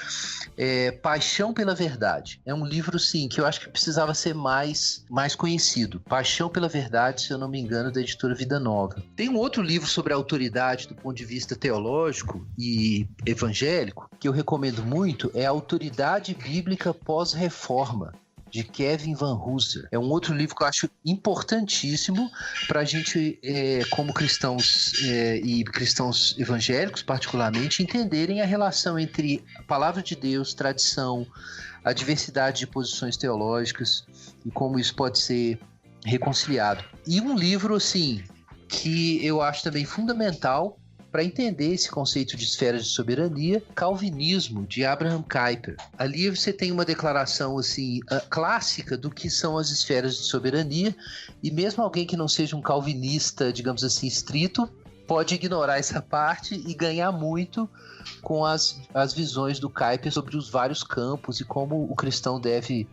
Paixão pela Verdade. É um livro, sim, que eu acho que precisava ser mais conhecido. Paixão pela Verdade, se eu não me engano, da editora Vida Nova. Tem um outro livro sobre a autoridade do ponto de vista teológico e evangélico, que eu recomendo muito, é Autoridade Bíblica Pós-Reforma, de Kevin Van Hooser. É um outro livro que eu acho importantíssimo para a gente, como cristãos e cristãos evangélicos particularmente, entenderem a relação entre a palavra de Deus, tradição, a diversidade de posições teológicas e como isso pode ser reconciliado. E um livro, assim, que eu acho também fundamental para entender esse conceito de esferas de soberania, Calvinismo, de Abraham Kuyper. Ali você tem uma declaração assim, clássica do que são as esferas de soberania, e mesmo alguém que não seja um calvinista, digamos assim, estrito, pode ignorar essa parte e ganhar muito com as visões do Kuyper sobre os vários campos e como o cristão deve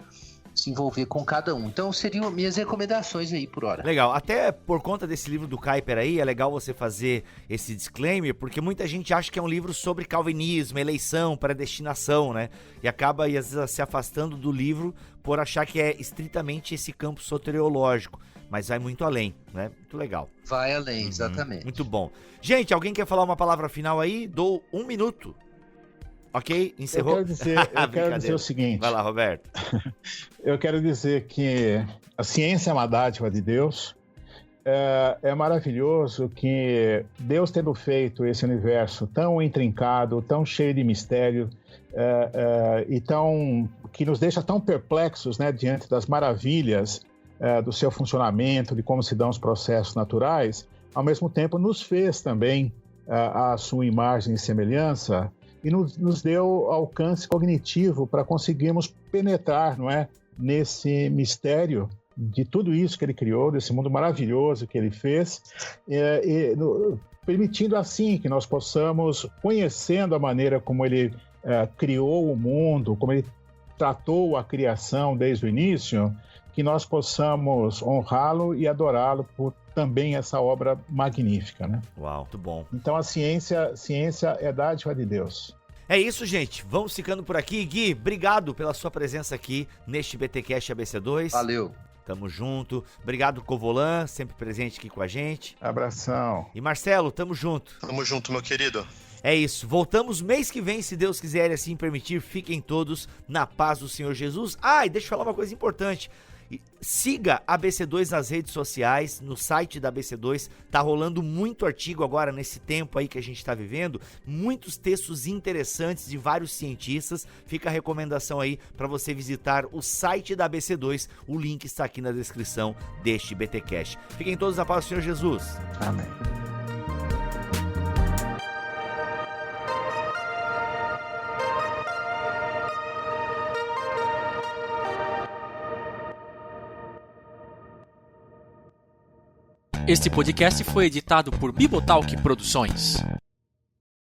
se envolver com cada um. Então seriam minhas recomendações aí por hora. Legal, até por conta desse livro do Kuyper aí, é legal você fazer esse disclaimer, porque muita gente acha que é um livro sobre calvinismo, eleição, predestinação, né? E acaba, às vezes, se afastando do livro por achar que é estritamente esse campo soteriológico, mas vai muito além, né? Muito legal. Vai além, exatamente. Muito bom. Gente, alguém quer falar uma palavra final aí? Dou 1 minuto. Ok? Encerrou? Eu quero dizer o seguinte. Vai lá, Roberto. Eu quero dizer que a ciência é uma dádiva de Deus. É maravilhoso que Deus, tendo feito esse universo tão intrincado, tão cheio de mistério, e que nos deixa tão perplexos, né, diante das maravilhas do seu funcionamento, de como se dão os processos naturais, ao mesmo tempo nos fez também a sua imagem e semelhança, e nos deu alcance cognitivo para conseguirmos penetrar, não é, nesse mistério de tudo isso que ele criou, desse mundo maravilhoso que ele fez, permitindo assim que nós possamos, conhecendo a maneira como ele criou o mundo, como ele tratou a criação desde o início, que nós possamos honrá-lo e adorá-lo por também essa obra magnífica, né? Uau, muito bom. Então a ciência é dádiva de Deus. É isso, gente. Vamos ficando por aqui. Gui, obrigado pela sua presença aqui neste BTcast ABC2. Valeu. Tamo junto. Obrigado, Covolan, sempre presente aqui com a gente. Abração. E Marcelo, tamo junto. Tamo junto, meu querido. É isso. Voltamos mês que vem, se Deus quiser e assim permitir. Fiquem todos na paz do Senhor Jesus. E deixa eu falar uma coisa importante. Siga a ABC2 nas redes sociais, no site da ABC2, tá rolando muito artigo agora nesse tempo aí que a gente tá vivendo, muitos textos interessantes de vários cientistas, fica a recomendação aí para você visitar o site da ABC2, o link está aqui na descrição deste BTcast. Fiquem todos na paz do Senhor Jesus. Amém. Este podcast foi editado por Bibotalk Produções.